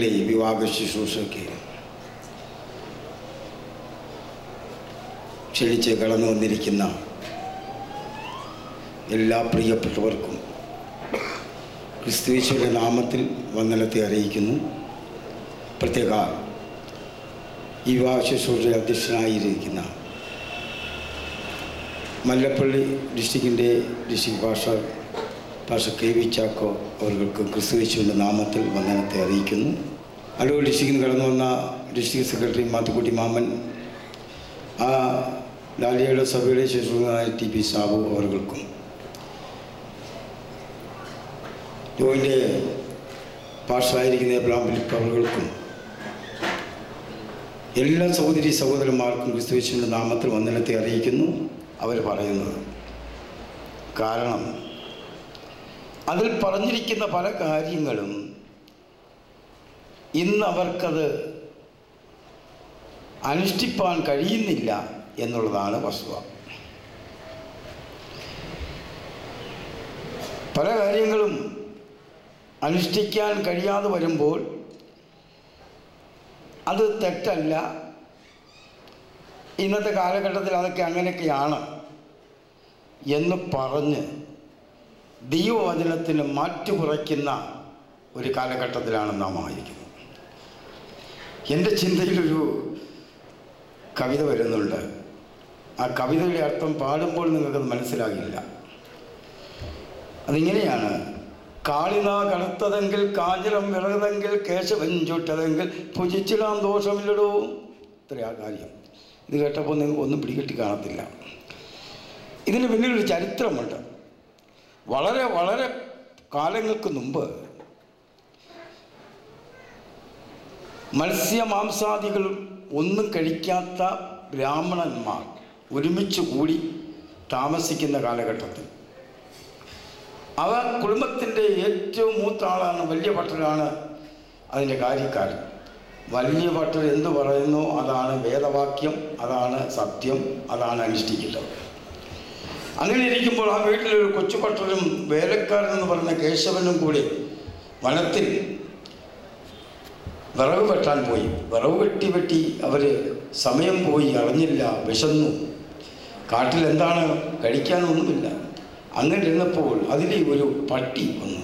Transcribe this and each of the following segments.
നിങ്ങളെ വിവാഹ ശുശ്രൂഷയ്ക്ക് ക്ഷണിച്ച് കടന്നു വന്നിരിക്കുന്ന എല്ലാ പ്രിയപ്പെട്ടവർക്കും ക്രിസ്തുയേശുവിൻ്റെ നാമത്തിൽ വന്ദനത്തെ അറിയിക്കുന്നു. പ്രത്യേക ഈ വിവാഹ ശുശ്രൂഷയിൽ അധ്യക്ഷനായിരിക്കുന്ന മല്ലപ്പള്ളി ഡിസ്ട്രിക്റ്റിൻ്റെ district pastor K V Chacko അവർക്ക് ക്രിസ്തുയേശുവിൻ്റെ നാമത്തിൽ വന്ദനത്തെ അറിയിക്കുന്നു. അടൂർ ഡിസ്ട്രിക്റ്റിൽ നിന്ന് കടന്നു വന്ന ഡിസ്ട്രിക്ട് സെക്രട്ടറി മാത്തുക്കുട്ടി മാമൻ, ലാലിയയുടെ സഭയുടെ ശുശ്രൂഷകനായ ടി പി സാബു അവർക്കും, ജോയിൻ്റെ പാസ്റ്ററായിരിക്കുന്ന എബ്രഹാം ഫിലിപ്പ് അവർക്കും, എല്ലാ സഹോദരി സഹോദരന്മാർക്കും ക്രിസ്തുയേശുവിൻ്റെ നാമത്തിൽ വന്ദനത്തെ അറിയിക്കുന്നു. അവർ പറയുന്നത് കാരണം അതിൽ പറഞ്ഞിരിക്കുന്ന പല കാര്യങ്ങളും ഇന്ന് അവർക്കത് അനുഷ്ഠിപ്പാൻ കഴിയുന്നില്ല എന്നുള്ളതാണ് വസ്തുത. പല കാര്യങ്ങളും അനുഷ്ഠിക്കാൻ കഴിയാതെ വരുമ്പോൾ അത് തെറ്റല്ല, ഇന്നത്തെ കാലഘട്ടത്തിൽ അതൊക്കെ അങ്ങനെയൊക്കെയാണ് എന്ന് പറഞ്ഞ് ദൈവവചനത്തിന് മാറ്റു കുറയ്ക്കുന്ന ഒരു കാലഘട്ടത്തിലാണ് നാം ആയിരിക്കുന്നത്. എൻ്റെ ചിന്തയിലൊരു കവിത വരുന്നുണ്ട്. ആ കവിതയുടെ അർത്ഥം പാടുമ്പോൾ നിങ്ങൾക്കത് മനസ്സിലാകില്ല. അതിങ്ങനെയാണ്: കാളിനാ കറുത്തതെങ്കിൽ കാഞ്ഞിരം വിറകതെങ്കിൽ കേശവൻ ചുട്ടതെങ്കിൽ ഭുജിച്ചിടാൻ ദോഷമില്ലടോ. ഇത്രയാ കാര്യം. ഇത് കേട്ടപ്പോൾ നിങ്ങൾക്ക് ഒന്നും പിടികിട്ടി കാണത്തില്ല. ഇതിന് പിന്നിലൊരു ചരിത്രമുണ്ട്. വളരെ വളരെ കാലങ്ങൾക്ക് മുമ്പ് മത്സ്യമാംസാദികളും ഒന്നും കഴിക്കാത്ത ബ്രാഹ്മണന്മാർ ഒരുമിച്ച് കൂടി താമസിക്കുന്ന കാലഘട്ടത്തിൽ അവ കുടുംബത്തിൻ്റെ ഏറ്റവും മൂത്ത ആളാണ്, വലിയ ഭട്ടരാണ് അതിൻ്റെ കാര്യക്കാരൻ. വലിയ ഭട്ടർ എന്ത് പറയുന്നു അതാണ് വേദവാക്യം, അതാണ് സത്യം, അതാണ് അനുഷ്ഠിക്കേണ്ടത്. അങ്ങനെ ഇരിക്കുമ്പോൾ ആ വീട്ടിലൊരു കൊച്ചു ഭട്ടരും വേലക്കാരനെന്ന് പറഞ്ഞ കേശവനും കൂടി വനത്തിൽ വിറവ് വെട്ടാൻ പോയി. വിറവ് വെട്ടി അവർ സമയം പോയി, അറിഞ്ഞില്ല, വിശന്നു. കാട്ടിൽ എന്താണ് കഴിക്കാനൊന്നുമില്ല. അങ്ങനെ ഇരുന്നപ്പോൾ അതിൽ ഒരു പട്ടി വന്നു.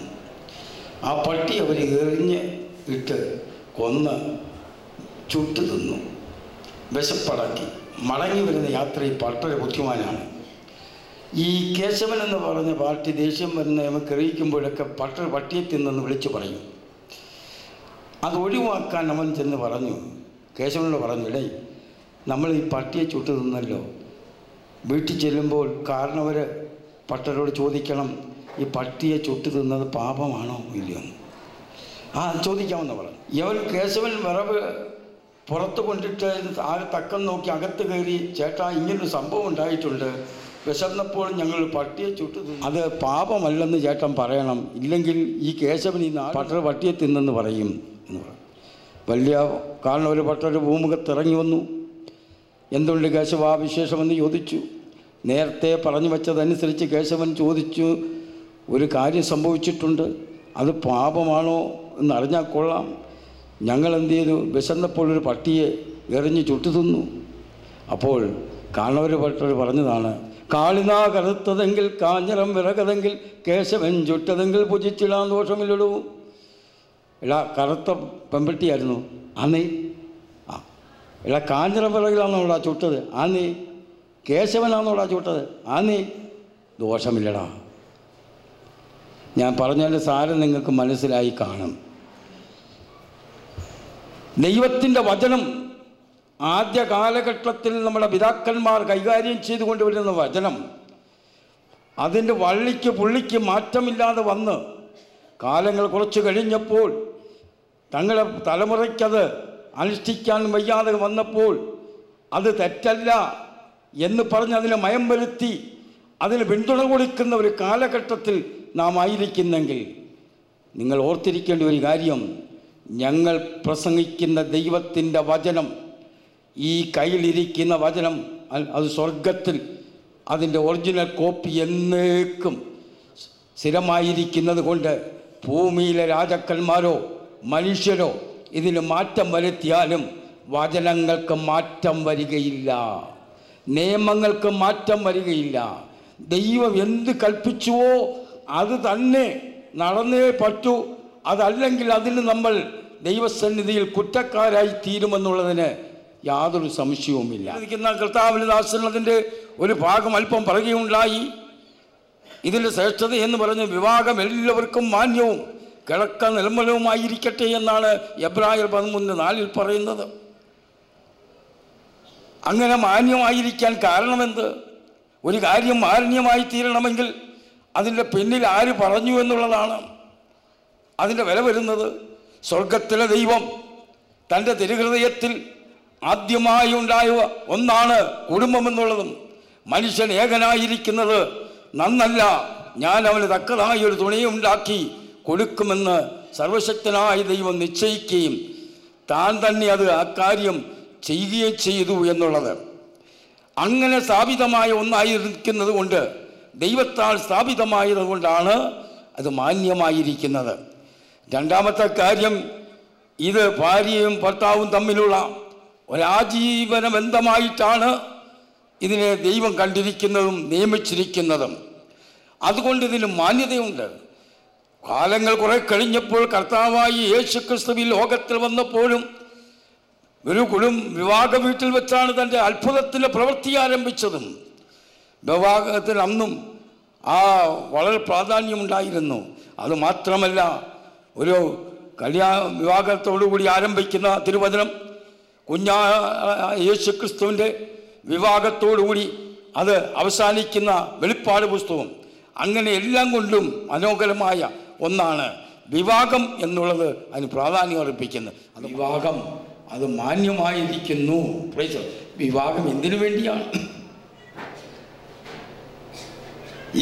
ആ പട്ടി അവർ എറിഞ്ഞ് ഇട്ട് കൊന്ന് ചുട്ടു തിന്നു, വിശപ്പടക്കി. മടങ്ങി വരുന്ന യാത്രയിൽ പട്ടര ബുദ്ധിമാനാണ്. ഈ കേശവൻ എന്ന് പറഞ്ഞ പാർട്ടി ദേഷ്യം വരുന്ന നമുക്ക് അറിയിക്കുമ്പോഴൊക്കെ പട്ടിയെ തിന്നെന്ന് വിളിച്ചു പറയും. അത് ഒഴിവാക്കാൻ അവൻ ചെന്ന് പറഞ്ഞു, കേശവനോട് പറഞ്ഞു, ഇടേ നമ്മൾ ഈ പട്ടിയെ ചുട്ടു തിന്നല്ലോ, വീട്ടിൽ ചെല്ലുമ്പോൾ കാരണവർ പട്ടരോട് ചോദിക്കണം, ഈ പട്ടിയെ ചുട്ടു തിന്നത് പാപമാണോ ഇല്ലയോ? ചോദിക്കാമെന്ന് പറഞ്ഞു. ഇവൻ കേശവൻ വിറവ് പുറത്ത് കൊണ്ടിട്ട് ആ തക്കം നോക്കി അകത്ത് കയറി, ചേട്ടാ ഇങ്ങനൊരു സംഭവം ഉണ്ടായിട്ടുണ്ട്, വിശന്നപ്പോൾ ഞങ്ങൾ പട്ടിയെ ചുട്ടു തിന്നു, അത് പാപമല്ലെന്ന് ചേട്ടൻ പറയണം, ഇല്ലെങ്കിൽ ഈ കേശവൻ ഈ പട്ടർ പട്ടിയെ തിന്നെന്ന് പറയും എന്ന് പറഞ്ഞു. വലിയ കാരണം ഒരു പട്ടർ ഭൂമുഖത്തിറങ്ങി വന്നു. എന്തുകൊണ്ട് കേശവ ആ വിശേഷമെന്ന് ചോദിച്ചു. നേരത്തെ പറഞ്ഞു വച്ചതനുസരിച്ച് കേശവൻ ചോദിച്ചു, ഒരു കാര്യം സംഭവിച്ചിട്ടുണ്ട്, അത് പാപമാണോ എന്നറിഞ്ഞാൽ കൊള്ളാം. ഞങ്ങൾ എന്ത് ചെയ്തു, വിശന്നപ്പോൾ ഒരു പട്ടിയെ എറിഞ്ഞ് ചുട്ടു തിന്നു. അപ്പോൾ കാണവർ പട്ടർ പറഞ്ഞതാണ്, കാളിനാ കറുത്തതെങ്കിൽ കാഞ്ഞിരം വിറകതെങ്കിൽ കേശവൻ ചുട്ടതെങ്കിൽ ഭുജിച്ചിടാൻ ദോഷമില്ലടൂ. കറുത്ത പെമ്പട്ടിയായിരുന്നു അന്നേ. കാഞ്ഞിരം വിറകിലാണോടാ ചുട്ടത്? ആന്നേ. കേശവനാണോടാ ചുട്ടത്? ആന്നേ. ദോഷമില്ലടാ. ഞാൻ പറഞ്ഞതിൻ്റെ സാരം നിങ്ങൾക്ക് മനസ്സിലായി കാണും. ദൈവത്തിൻ്റെ വചനം ആദ്യ കാലഘട്ടത്തിൽ നമ്മുടെ പിതാക്കന്മാർ കൈകാര്യം ചെയ്തുകൊണ്ടുവരുന്ന വചനം അതിൻ്റെ വള്ളിക്ക് പുള്ളിക്ക് മാറ്റമില്ലാതെ വന്ന് കാലങ്ങൾ കുറച്ച് കഴിഞ്ഞപ്പോൾ തങ്ങളുടെ തലമുറയ്ക്കത് അനുഷ്ഠിക്കാൻ വയ്യാതെ വന്നപ്പോൾ അത് തെറ്റല്ല എന്ന് പറഞ്ഞ് അതിനെ മയം വരുത്തി അതിന് പിന്തുണ കൊടുക്കുന്ന ഒരു കാലഘട്ടത്തിൽ നാം ആയിരിക്കുന്നെങ്കിൽ നിങ്ങൾ ഓർത്തിരിക്കേണ്ട ഒരു കാര്യം, ഞങ്ങൾ പ്രസംഗിക്കുന്ന ദൈവത്തിൻ്റെ വചനം, ഈ കയ്യിലിരിക്കുന്ന വചനം, അത് സ്വർഗത്തിൽ അതിൻ്റെ ഒറിജിനൽ കോപ്പി എന്നേക്കും സ്ഥിരമായിരിക്കുന്നത് കൊണ്ട് ഭൂമിയിലെ രാജാക്കന്മാരോ മനുഷ്യരോ ഇതിൽ മാറ്റം വരുത്തിയാലും വചനങ്ങൾക്ക് മാറ്റം വരികയില്ല, നിയമങ്ങൾക്ക് മാറ്റം വരികയില്ല. ദൈവം എന്ത് കൽപ്പിച്ചുവോ അത് തന്നെ നടന്നേ പറ്റൂ. അതല്ലെങ്കിൽ അതിന് നമ്മൾ ദൈവസന്നിധിയിൽ കുറ്റക്കാരായി തീരുമെന്നുള്ളതിന് യാതൊരു സംശയവുമില്ല. കർത്താവിൻ്റെ ദാസനത്തിൻ്റെ ഒരു ഭാഗം അല്പം പറയുകയുണ്ടായി. ഇതിൻ്റെ ശ്രേഷ്ഠത എന്ന് പറഞ്ഞ് വിവാഹം എല്ലാവർക്കും മാന്യവും കിഴക്ക നിർമ്മലവുമായിരിക്കട്ടെ എന്നാണ് എബ്രായർ 13:4 പറയുന്നത്. അങ്ങനെ മാന്യമായിരിക്കാൻ കാരണമെന്ത്? ഒരു കാര്യം മാന്യമായി തീരണമെങ്കിൽ അതിൻ്റെ പിന്നിൽ ആര് പറഞ്ഞു എന്നുള്ളതാണ് അതിൻ്റെ വില വരുന്നത്. സ്വർഗത്തിലെ ദൈവം തൻ്റെ തിരുഹൃദയത്തിൽ ആദ്യമായി ഉണ്ടായ ഒന്നാണ് കുടുംബമെന്നുള്ളതും. മനുഷ്യൻ ഏകനായിരിക്കുന്നത് നന്നല്ല, ഞാൻ അവന് തക്കതായ ഒരു തുണയെ ഉണ്ടാക്കി കൊടുക്കുമെന്ന് സർവശക്തനായ ദൈവം നിശ്ചയിക്കുകയും താൻ തന്നെ അത് ആ കാര്യം ചെയ്യുകയും ചെയ്തു എന്നുള്ളത്. അങ്ങനെ സ്ഥാപിതമായ ഒന്നായിരിക്കുന്നത് കൊണ്ട്, ദൈവത്താൽ സ്ഥാപിതമായത് കൊണ്ടാണ് അത് മാന്യമായിരിക്കുന്നത്. രണ്ടാമത്തെ കാര്യം, ഇത് ഭാര്യയും ഭർത്താവും തമ്മിലുള്ള ഒരാജീവന ബന്ധമായിട്ടാണ് ഇതിനെ ദൈവം കണ്ടിരിക്കുന്നതും നിയമിച്ചിരിക്കുന്നതും. അതുകൊണ്ട് ഇതിന് മാന്യതയുണ്ട്. കാലങ്ങൾ കുറെ കഴിഞ്ഞപ്പോൾ കർത്താവായി യേശു ക്രിസ്തു ലോകത്തിൽ വന്നപ്പോഴും ഒരു വിവാഹ വീട്ടിൽ വെച്ചാണ് തൻ്റെ അത്ഭുതത്തിൻ്റെ പ്രവൃത്തി ആരംഭിച്ചതും. വിവാഹത്തിൽ അന്നും വളരെ പ്രാധാന്യമുണ്ടായിരുന്നു. അതുമാത്രമല്ല, ഒരു വിവാഹത്തോടുകൂടി ആരംഭിക്കുന്ന തിരുവചനം യേശു ക്രിസ്തുവിൻ്റെ വിവാഹത്തോടുകൂടി അത് അവസാനിക്കുന്ന വെളിപ്പാട് പുസ്തകം. അങ്ങനെ എല്ലാം കൊണ്ടും മനോഹരമായ ഒന്നാണ് വിവാഹം എന്നുള്ളത്. അതിന് പ്രാധാന്യം അർപ്പിക്കുന്നത്. അത് വിവാഹം അത് മാന്യമായിരിക്കുന്നു. വിവാഹം എന്തിനു വേണ്ടിയാണ്?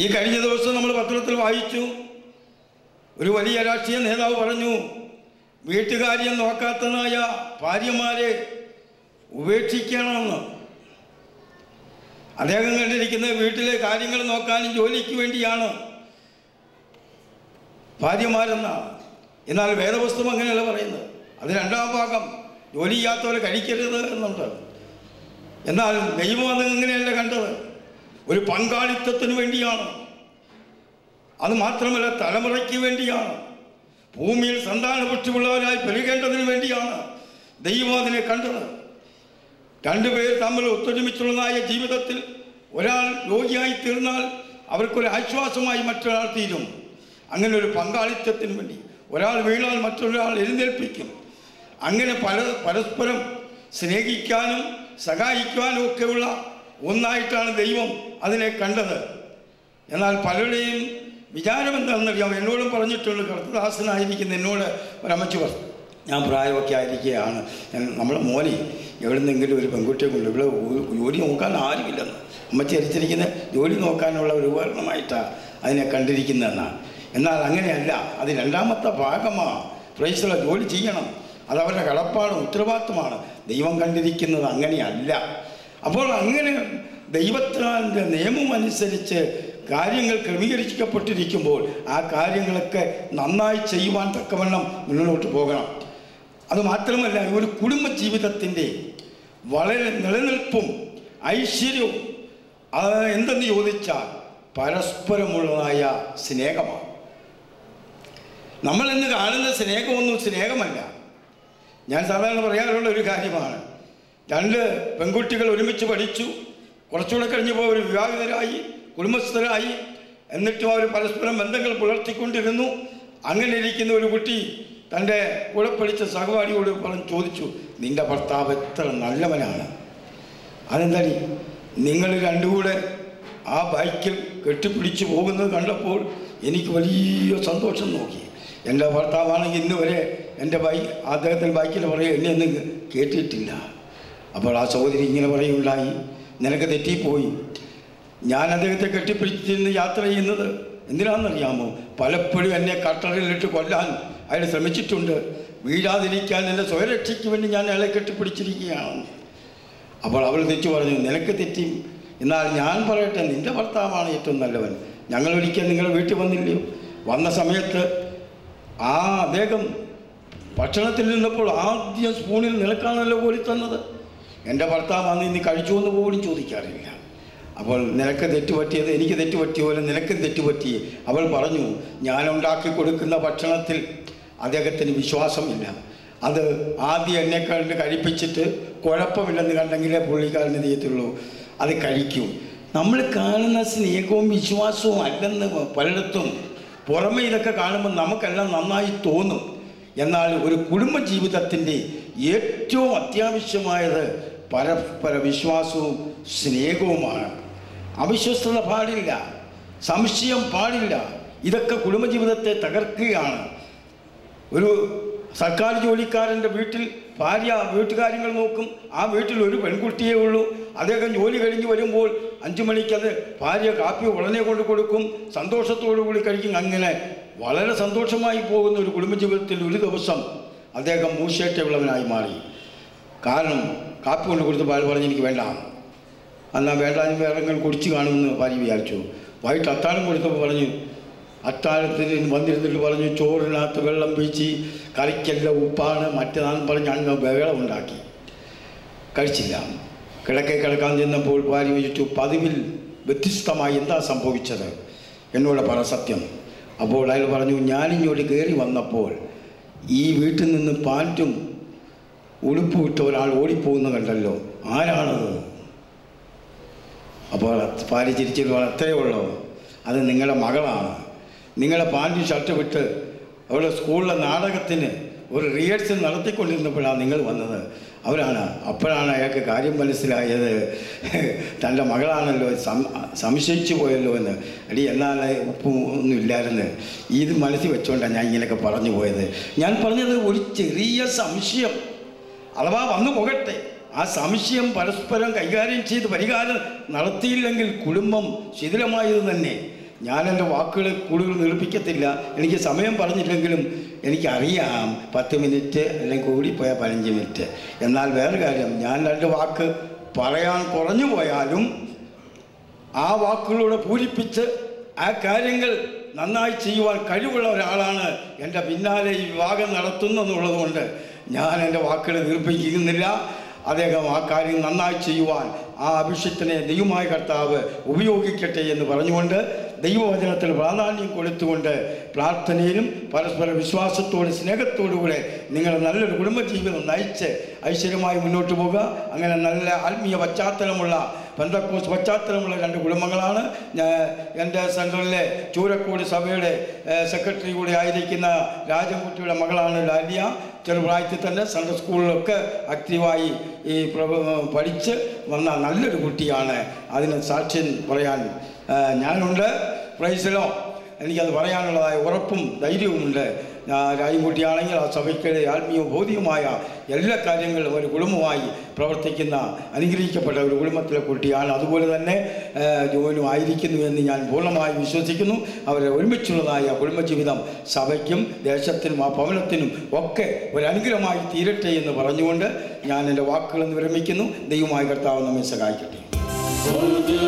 ഈ കഴിഞ്ഞ ദിവസം നമ്മൾ പത്രത്തിൽ വായിച്ചു, ഒരു വലിയ രാഷ്ട്രീയ നേതാവ് പറഞ്ഞു, വീട്ടുകാര്യം നോക്കാത്തതായ ഭാര്യമാരെ ഉപേക്ഷിക്കണമെന്ന്. അദ്ദേഹം കണ്ടിരിക്കുന്നത് വീട്ടിലെ കാര്യങ്ങൾ നോക്കാനും ജോലിക്ക് വേണ്ടിയാണ് ഭാര്യമാരെന്നാണ്. എന്നാൽ വേദപുസ്തകം അങ്ങനെയല്ല പറയുന്നത്. അത് രണ്ടാം ഭാഗം, ജോലി ചെയ്യാത്തവരെ കഴിക്കരുത് എന്നുണ്ട്. എന്നാൽ ദൈവം അത് അങ്ങനെയല്ല കണ്ടത്. ഒരു പങ്കാളിത്തത്തിന് വേണ്ടിയാണ്. അത് മാത്രമല്ല, തലമുറയ്ക്ക് വേണ്ടിയാണ്. ഭൂമിയിൽ സന്താനപുഷ്ടിയുള്ളവരായി പെരുകേണ്ടതിന് വേണ്ടിയാണ് ദൈവം അതിനെ കണ്ടത്. രണ്ടുപേർ തമ്മിൽ ഒത്തൊരുമിച്ചുള്ളതായ ജീവിതത്തിൽ ഒരാൾ രോഗിയായി തീർന്നാൽ അവർക്കൊരു ആശ്വാസമായി മറ്റൊരാൾ തീരും. അങ്ങനെ ഒരു പങ്കാളിത്തത്തിന് വേണ്ടി ഒരാൾ വീണാൽ മറ്റൊരാൾ എഴുന്നേൽപ്പിക്കും. അങ്ങനെ പരസ്പരം സ്നേഹിക്കാനും സഹായിക്കാനും ഒക്കെയുള്ള ഒന്നായിട്ടാണ് ദൈവം അതിനെ കണ്ടത്. എന്നാൽ പലരുടെയും വിചാരം എന്താണെന്നറിയാം. എന്നോടും പറഞ്ഞിട്ടുണ്ട്, കർത്തദാസനായിരിക്കുന്ന എന്നോട് ഒരമ്മച്ചി പറഞ്ഞു, ഞാൻ പ്രായമൊക്കെ ആയിരിക്കുകയാണ്, നമ്മളെ മോനെ എവിടെ നിന്നെങ്കിലും ഒരു പെൺകുട്ടിയെ കൊണ്ട് ഇവിടെ ജോലി നോക്കാൻ ആരുമില്ലെന്ന്. അമ്മച്ചി അരിച്ചിരിക്കുന്ന ജോലി നോക്കാനുള്ള ഒരു ഉപകരണമായിട്ടാണ് അതിനെ കണ്ടിരിക്കുന്നതെന്നാണ്. എന്നാൽ അങ്ങനെയല്ല, അത് രണ്ടാമത്തെ ഭാഗമാണ്. പ്രൈസുള്ള ജോലി ചെയ്യണം, അതവരുടെ കടപ്പാടും ഉത്തരവാദിത്വമാണ്. ദൈവം കണ്ടിരിക്കുന്നത് അങ്ങനെയല്ല. അപ്പോൾ അങ്ങനെ ദൈവത്തിൻ്റെ നിയമം അനുസരിച്ച് കാര്യങ്ങൾ ക്രമീകരിക്കപ്പെട്ടിരിക്കുമ്പോൾ ആ കാര്യങ്ങളൊക്കെ നന്നായി ചെയ്യുവാൻ തക്കവണ്ണം മുന്നോട്ട് പോകണം. അതുമാത്രമല്ല, ഒരു കുടുംബ ജീവിതത്തിൻ്റെ വളരെ നിലനിൽപ്പും ഐശ്വര്യവും എന്തെന്ന് ചോദിച്ചാൽ പരസ്പരമുള്ളതായ സ്നേഹമാണ്. നമ്മളിന്ന് കാണുന്ന സ്നേഹമൊന്നും സ്നേഹമല്ല. ഞാൻ സാധാരണ പറയാറുള്ള ഒരു കാര്യമാണ്, രണ്ട് പെൺകുട്ടികൾ ഒരുമിച്ച് പഠിച്ചു, കുറച്ചുകൂടെ കഴിഞ്ഞപ്പോൾ അവർ വിവാഹിതരായി, കുടുംബസ്ഥരായി, എന്നിട്ടും അവർ പരസ്പരം ബന്ധങ്ങൾ പുലർത്തിക്കൊണ്ടിരുന്നു. അങ്ങനെ ഇരിക്കുന്ന ഒരു കുട്ടി തൻ്റെ കൂടെ പഠിച്ച സഹപാഠിയോട് ചോദിച്ചു, നിൻ്റെ ഭർത്താവ് എത്ര നല്ലവനാണ്. അതെന്താടി, നിങ്ങൾ രണ്ടും കൂടെ ആ ബൈക്കിൽ കെട്ടിപ്പിടിച്ച് പോകുന്നത് കണ്ടപ്പോൾ എനിക്ക് വലിയ സന്തോഷം നോക്കി. എൻ്റെ ഭർത്താവാണെങ്കിൽ ഇന്ന് വരെ എൻ്റെ അദ്ദേഹത്തിൻ്റെ ബൈക്കിൽ പറയും എന്നെ ഒന്നും കേട്ടിട്ടില്ല. അപ്പോൾ ആ സഹോദരി ഇങ്ങനെ പറയുകയുണ്ടായി, നിനക്ക് തെറ്റിപ്പോയി. ഞാൻ അദ്ദേഹത്തെ കെട്ടിപ്പിടിച്ചിരുന്ന് യാത്ര ചെയ്യുന്നത് എന്തിനാണെന്നറിയാമോ? പലപ്പോഴും എന്നെ കട്ടറിലിട്ട് കൊല്ലാൻ അയാൾ ശ്രമിച്ചിട്ടുണ്ട്. വീഴാതിരിക്കാൻ എൻ്റെ സ്വയരക്ഷയ്ക്ക് വേണ്ടി ഞാൻ അയാളെ കെട്ടിപ്പിടിച്ചിരിക്കുകയാണ്. അപ്പോൾ അവൾ തെറ്റു പറഞ്ഞു, നിനക്ക് തെറ്റി. എന്നാൽ ഞാൻ പറയട്ടെ, നിൻ്റെ ഭർത്താവാണ് ഏറ്റവും നല്ലവൻ. ഞങ്ങളൊരിക്കൽ നിങ്ങളുടെ വീട്ടിൽ വന്നില്ലയോ? വന്ന സമയത്ത് അദ്ദേഹം ഭക്ഷണത്തിൽ നിന്നപ്പോൾ ആദ്യം സ്പൂണിൽ നിനക്കാണല്ലോ കോരി തന്നത്. എൻ്റെ ഭർത്താവ് അന്ന് ഇനി കഴിച്ചു എന്ന് പോലും ചോദിക്കാറില്ല. അപ്പോൾ നിനക്ക് തെറ്റുപറ്റിയത് എനിക്ക് തെറ്റുപറ്റിയ പോലെ നിനക്കും തെറ്റുപറ്റി. അവൾ പറഞ്ഞു, ഞാൻ ഉണ്ടാക്കി കൊടുക്കുന്ന ഭക്ഷണത്തിൽ അദ്ദേഹത്തിന് വിശ്വാസമില്ല. അത് ആദ്യം എന്നെ കണ്ട് കഴിപ്പിച്ചിട്ട് കുഴപ്പമില്ലെന്ന് കണ്ടെങ്കിലേ പുള്ളിക്കാരന് ചെയ്യത്തുള്ളൂ, അത് കഴിക്കും. നമ്മൾ കാണുന്ന സ്നേഹവും വിശ്വാസവും അല്ലെന്ന് പലയിടത്തും. പുറമെ ഇതൊക്കെ കാണുമ്പോൾ നമുക്കെല്ലാം നന്നായി തോന്നും. എന്നാൽ ഒരു കുടുംബജീവിതത്തിൻ്റെ ഏറ്റവും അത്യാവശ്യമായത് പരസ്പര വിശ്വാസവും സ്നേഹവുമാണ്. അവിശ്വസ്തത പാടില്ല, സംശയം പാടില്ല. ഇതൊക്കെ കുടുംബജീവിതത്തെ തകർക്കുകയാണ്. ഒരു സർക്കാർ ജോലിക്കാരൻ്റെ വീട്ടിൽ ഭാര്യ വീട്ടുകാര്യങ്ങൾ നോക്കും. ആ വീട്ടിൽ ഒരു പെൺകുട്ടിയേ ഉള്ളൂ. അദ്ദേഹം ജോലി കഴിഞ്ഞ് വരുമ്പോൾ 5 മണിക്കത് ഭാര്യ കാപ്പി ഉടനെ കൊണ്ട് കൊടുക്കും, സന്തോഷത്തോടു കൂടി കഴിക്കും. അങ്ങനെ വളരെ സന്തോഷമായി പോകുന്ന ഒരു കുടുംബജീവിതത്തിൽ ഒരു ദിവസം അദ്ദേഹം മൂശേറ്റയുള്ളവനായി മാറി. കാരണം കാപ്പി കൊണ്ട് കൊടുത്ത് ഭാര്യ പറഞ്ഞ് എനിക്ക് വേണ്ട, എന്നാൽ വേണ്ട, വേറെങ്കിലും കുടിച്ച് കാണുമെന്ന് ഭാര്യ വിചാരിച്ചു. വൈകിട്ട് അത്താഴം കൊടുത്തപ്പോൾ പറഞ്ഞു, അത്താഴത്തിന് വന്നിരുന്നിട്ട് പറഞ്ഞു, ചോറിനകത്ത് വെള്ളം വീഴ്ചി, കറിക്കെല്ലാം ഉപ്പാണ് മറ്റേതാണെന്ന് പറഞ്ഞ് അങ്ങ് ബഹളം ഉണ്ടാക്കി. കഴിച്ചില്ല. കിടക്കാൻ ചെന്നപ്പോൾ ഭാര്യ ചോദിച്ചു, പതിവിൽ വ്യത്യസ്തമായി എന്താ സംഭവിച്ചത്, എന്നോട് പറ സത്യം. അപ്പോൾ അയാൾ പറഞ്ഞു, ഞാനിങ്ങോട്ട് കയറി വന്നപ്പോൾ ഈ വീട്ടിൽ നിന്ന് പാൻറ്റും ഉടുപ്പ് വിട്ട ഒരാൾ ഓടിപ്പോകുന്ന കണ്ടല്ലോ, ആരാണത്? അപ്പോൾ ഭാര്യ ചിരിച്ചിട്ട് പറഞ്ഞു, അത്രയേ ഉള്ളൂ, അത് നിങ്ങളുടെ മകളാണ്. നിങ്ങളുടെ പാൻറ്റും ഷർട്ട് വിട്ട് അവളുടെ സ്കൂളിലെ നാടകത്തിന് ഒരു റിഹേഴ്സൽ നടത്തിക്കൊണ്ടിരുന്നപ്പോഴാണ് നിങ്ങൾ വന്നത്, അവരാണ്. അപ്പോഴാണ് അയാൾക്ക് കാര്യം മനസ്സിലായത്, തൻ്റെ മകളാണല്ലോ, സംശയിച്ചു പോയല്ലോ എന്ന്. അടി എന്നാൽ ഉപ്പും ഒന്നും ഇല്ലായിരുന്നു, ഇത് മനസ്സിൽ വെച്ചുകൊണ്ടാണ് ഞാൻ ഇങ്ങനെയൊക്കെ പറഞ്ഞു പോയത്. ഞാൻ പറഞ്ഞത് ഒരു ചെറിയ സംശയം അഥവാ വന്നു പോകട്ടെ, ആ സംശയം പരസ്പരം കൈകാര്യം ചെയ്ത് പരിഹാരം നടത്തിയില്ലെങ്കിൽ കുടുംബം ശിഥിലമായത് തന്നെ. ഞാൻ എൻ്റെ വാക്കുകൾ കൂടുതൽ നിരൂപിക്കത്തില്ല, എനിക്ക് സമയം പറഞ്ഞില്ലെങ്കിലും എനിക്കറിയാം 10 മിനിറ്റ് അല്ലെങ്കിൽ കൂടിപ്പോയാൽ 15 മിനിറ്റ്. എന്നാൽ വേറെ കാര്യം, ഞാൻ 2 വാക്ക് പറയാൻ കുറഞ്ഞു പോയാലും ആ വാക്കുകളോടെ പൂരിപ്പിച്ച് ആ കാര്യങ്ങൾ നന്നായി ചെയ്യുവാൻ കഴിവുള്ള ഒരാളാണ് എൻ്റെ പിന്നാലെ ഈ വിവാഹം നടത്തുന്നെന്നുള്ളത് കൊണ്ട് ഞാൻ എൻ്റെ വാക്കുകൾ ദീർഘിപ്പിക്കുന്നില്ല. അദ്ദേഹം ആ കാര്യം നന്നായി ചെയ്യുവാൻ ആ അഭിഷേകത്തിനെ ദൈവമായ കർത്താവ് ഉപയോഗിക്കട്ടെ എന്ന് പറഞ്ഞുകൊണ്ട് ദൈവവചനത്തിൽ പ്രാധാന്യം കൊടുത്തുകൊണ്ട് പ്രാർത്ഥനയിലും പരസ്പര വിശ്വാസത്തോടെ സ്നേഹത്തോടുകൂടെ നിങ്ങളുടെ നല്ലൊരു കുടുംബജീവിതം നയിച്ച് ഐശ്വര്യമായി മുന്നോട്ട് പോകുക. അങ്ങനെ നല്ല ആത്മീയ പശ്ചാത്തലമുള്ള പെന്തക്കോസ്ത് പശ്ചാത്തലമുള്ള 2 കുടുംബങ്ങളാണ്. എൻ്റെ സെൻട്രലിലെ ചൂരക്കോട് സഭയുടെ സെക്രട്ടറി കൂടി ആയിരിക്കുന്ന രാജൻകുട്ടിയുടെ മകളാണ് ലാലിയ. ചെറുപ്രായത്തിൽ തന്നെ സൺഡേ സ്കൂളിലൊക്കെ ആക്റ്റീവായി ഈ പഠിച്ച് വന്ന നല്ലൊരു കുട്ടിയാണ്. അതിന് സാക്ഷ്യം പറയാൻ ഞാനുണ്ട്. പ്രൈസിലോ എനിക്കത് പറയാനുള്ളതായ ഉറപ്പും ധൈര്യവുമുണ്ട്. രാജൻകുട്ടിയാണെങ്കിൽ ആ സഭയ്ക്ക് ആത്മീയവും ഭൗതികമായ എല്ലാ കാര്യങ്ങളും ഒരു കുടുംബമായി പ്രവർത്തിക്കുന്ന അനുഗ്രഹിക്കപ്പെട്ട ഒരു കുടുംബത്തിലെ കുട്ടിയാണ്. അതുപോലെ തന്നെ ജോനും ആയിരിക്കുന്നു എന്ന് ഞാൻ പൂർണ്ണമായി വിശ്വസിക്കുന്നു. അവരെ ഒരുമിച്ചുള്ളതായ കുടുംബജീവിതം സഭയ്ക്കും ദേശത്തിനും ആ ഭവനത്തിനും ഒക്കെ ഒരു അനുഗ്രഹമായി തീരട്ടെ എന്ന് പറഞ്ഞുകൊണ്ട് ഞാൻ എൻ്റെ വാക്കുകൾ വിരമിക്കുന്നു. ദൈവമായ കർത്താവ് നമ്മെ സഹായിക്കട്ടെ. Yeah.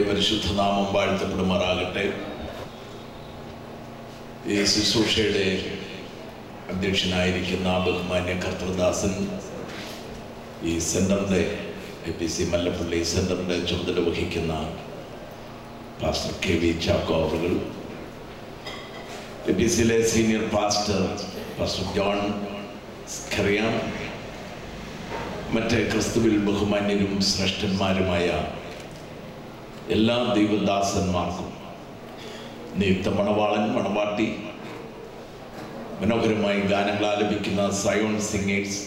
പരിശുദ്ധ നാമം വാഴ്ത്തപ്പെടുമാറാകട്ടെ. ഈ ശുശ്രൂഷയുടെ അധ്യക്ഷനായിരിക്കുന്ന ബഹുമാന്യ കർത്തൃദാസൻ, ഈ സെൻ്ററിൻ്റെ APC മല്ലപ്പള്ളി സെൻ്ററിൻ്റെ ചുമതല വഹിക്കുന്ന പാസ്റ്റർ KV ചാക്കോ അവറുകൾ, APCയിലെ സീനിയർ പാസ്റ്റർ ജോൺ സ്കറിയാൻ, മറ്റ് ക്രിസ്തുവിൽ ബഹുമാന്യരും ശ്രേഷ്ഠന്മാരുമായ എല്ലാ ദൈവദാസന്മാർക്കും, നിയുക്ത മണവാളൻ, മണവാട്ടി, മനോഹരമായി ഗാനങ്ങൾ ആലപിക്കുന്ന സയോൺ സിംഗേഴ്സ്,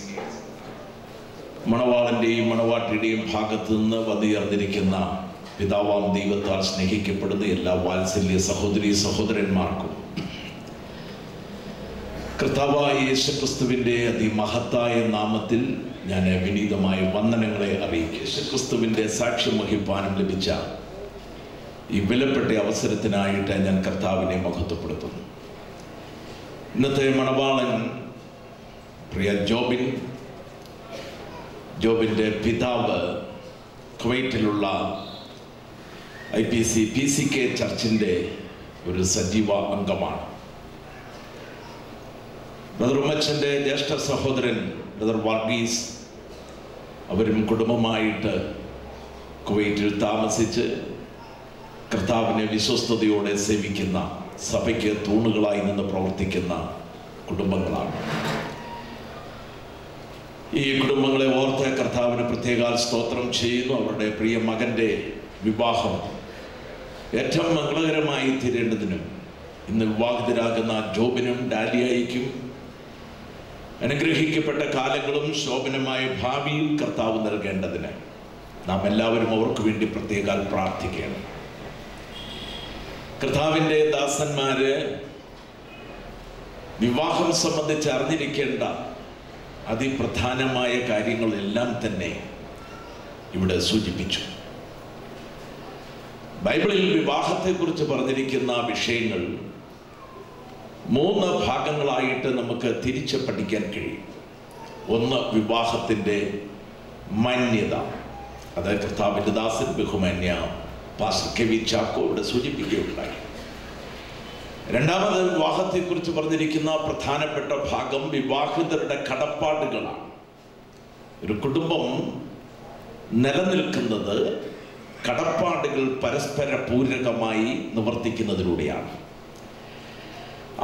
മണവാളൻ്റെയും മണവാട്ടിയുടെയും ഭാഗത്തു നിന്ന് വന്നുയർന്നിരിക്കുന്ന പിതാവാം ദൈവത്താൽ സ്നേഹിക്കപ്പെടുന്ന എല്ലാ വാത്സല്യ സഹോദരീ സഹോദരന്മാർക്കും കർത്താവായ യേശുക്രിസ്തുവിൻ്റെ അതിമഹത്തായ നാമത്തിൽ ഞാൻ വിനീതമായ വന്ദനങ്ങളെ അറിയിക്കും. യേശുക്രിസ്തുവിൻ്റെ സാക്ഷ്യം വഹിപ്പാനും ലഭിച്ച ഈ വിലപ്പെട്ട അവസരത്തിനായിട്ട് ഞാൻ കർത്താവിനെ മഹത്വപ്പെടുത്തുന്നു. ഇന്നത്തെ മണവാളൻ പ്രിയ ജോബിൻ്റെ പിതാവ് കുവൈറ്റിലുള്ള IPC PCK ചർച്ചിൻ്റെ ഒരു സജീവ അംഗമാണ്. ബ്രദർ ഉമ്മച്ചൻ്റെ ജ്യേഷ്ഠ സഹോദരൻ ബ്രദർ വർഗീസ്, അവരും കുടുംബമായിട്ട് കുവൈറ്റിൽ താമസിച്ച് കർത്താവിനെ വിശ്വസ്തയോടെ സേവിക്കുന്ന, സഭയ്ക്ക് തൂണുകളായി നിന്ന് പ്രവർത്തിക്കുന്ന കുടുംബങ്ങളാണ്. ഈ കുടുംബങ്ങളെ ഓർത്ത് കർത്താവിന് പ്രത്യേക സ്തോത്രം ചെയ്യുന്നു. അവരുടെ പ്രിയ മകൻ്റെ വിവാഹം ഏറ്റവും മംഗളകരമായി തീരേണ്ടതിനും ഇന്ന് വിവാഹിതരാകുന്ന ജോബിനും ഡാലിയായിക്കും അനുഗ്രഹിക്കപ്പെട്ട കാലങ്ങളും ശോഭനമായ ഭാവിയും കർത്താവ് നൽകേണ്ടതിന് നാം എല്ലാവരും അവർക്ക് വേണ്ടി പ്രത്യേകം പ്രാർത്ഥിക്കണം. കർത്താവിൻ്റെ ദാസന്മാര് വിവാഹം സംബന്ധിച്ച് അറിഞ്ഞിരിക്കേണ്ട അതിപ്രധാനമായ കാര്യങ്ങളെല്ലാം തന്നെ ഇവിടെ സൂചിപ്പിച്ചു. ബൈബിളിൽ വിവാഹത്തെക്കുറിച്ച് പറഞ്ഞിരിക്കുന്ന വിഷയങ്ങൾ 3 ഭാഗങ്ങളായിട്ട് നമുക്ക് തിരിച്ച് പഠിക്കാൻ കഴിയും. ഒന്ന്, വിവാഹത്തിൻ്റെ മാന്യത. അത് കർത്താവിൻ്റെ ദാസൻ ബഹുമാന്യ പാസ്റ്റർ KV ചാക്കോ ഇവിടെ സൂചിപ്പിക്കുകയുണ്ടായി. രണ്ടാമത്, വിവാഹത്തെക്കുറിച്ച് പറഞ്ഞിരിക്കുന്ന പ്രധാനപ്പെട്ട ഭാഗം വിവാഹിതരുടെ കടപ്പാടുകളാണ്. ഒരു കുടുംബം നിലനിൽക്കുന്നത് കടപ്പാടുകൾ പരസ്പര പൂരകമായി നിവർത്തിക്കുന്നതിലൂടെയാണ്.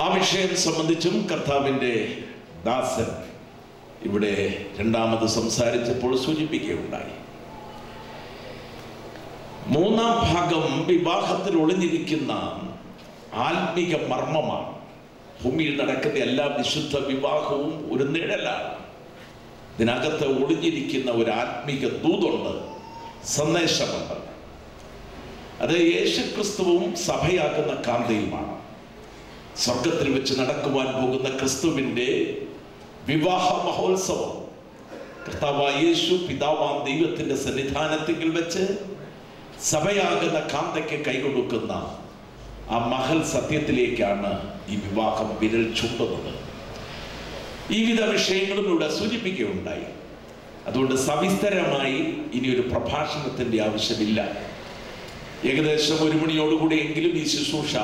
ആ വിഷയം സംബന്ധിച്ചും കർത്താവിൻ്റെ ദാസൻ ഇവിടെ രണ്ടാമത് സംസാരിച്ചപ്പോൾ സൂചിപ്പിക്കുകയുണ്ടായി. മൂന്നാം ഭാഗം വിവാഹത്തിൽ ഒളിഞ്ഞിരിക്കുന്ന ആത്മീക മർമ്മമാണ്. ഭൂമിയിൽ നടക്കുന്ന എല്ലാ വിശുദ്ധ വിവാഹവും ഒരു നിഴലാണ്. ഇതിനകത്ത് ഒളിഞ്ഞിരിക്കുന്ന ഒരു ആത്മീക ദൂതുണ്ട്, സന്ദേശമുണ്ട്. അത് യേശുക്രിസ്തുവും സഭയാകുന്ന കാന്തയുമാണ്. സ്വർഗത്തിൽ വെച്ച് നടക്കുവാൻ പോകുന്ന ക്രിസ്തുവിൻ്റെ വിവാഹ മഹോത്സവം കർത്താവായ യേശു പിതാവാം ദൈവത്തിൻ്റെ സന്നിധാനത്തിൽ വെച്ച് സഭയാകുന്ന കാന്തയ്ക്ക് കൈകൊടുക്കുന്ന ആ മഹൽ സത്യത്തിലേക്കാണ് ഈ വിവാഹം വിരൽ ചൂണ്ടുന്നത്. ഈ വിധ വിഷയങ്ങളും ഇവിടെ സൂചിപ്പിക്കുകയുണ്ടായി. അതുകൊണ്ട് സവിസ്തരമായി ഇനിയൊരു പ്രഭാഷണത്തിൻ്റെ ആവശ്യമില്ല. ഏകദേശം 1 മണിയോടുകൂടിയെങ്കിലും ഈ ശുശ്രൂഷ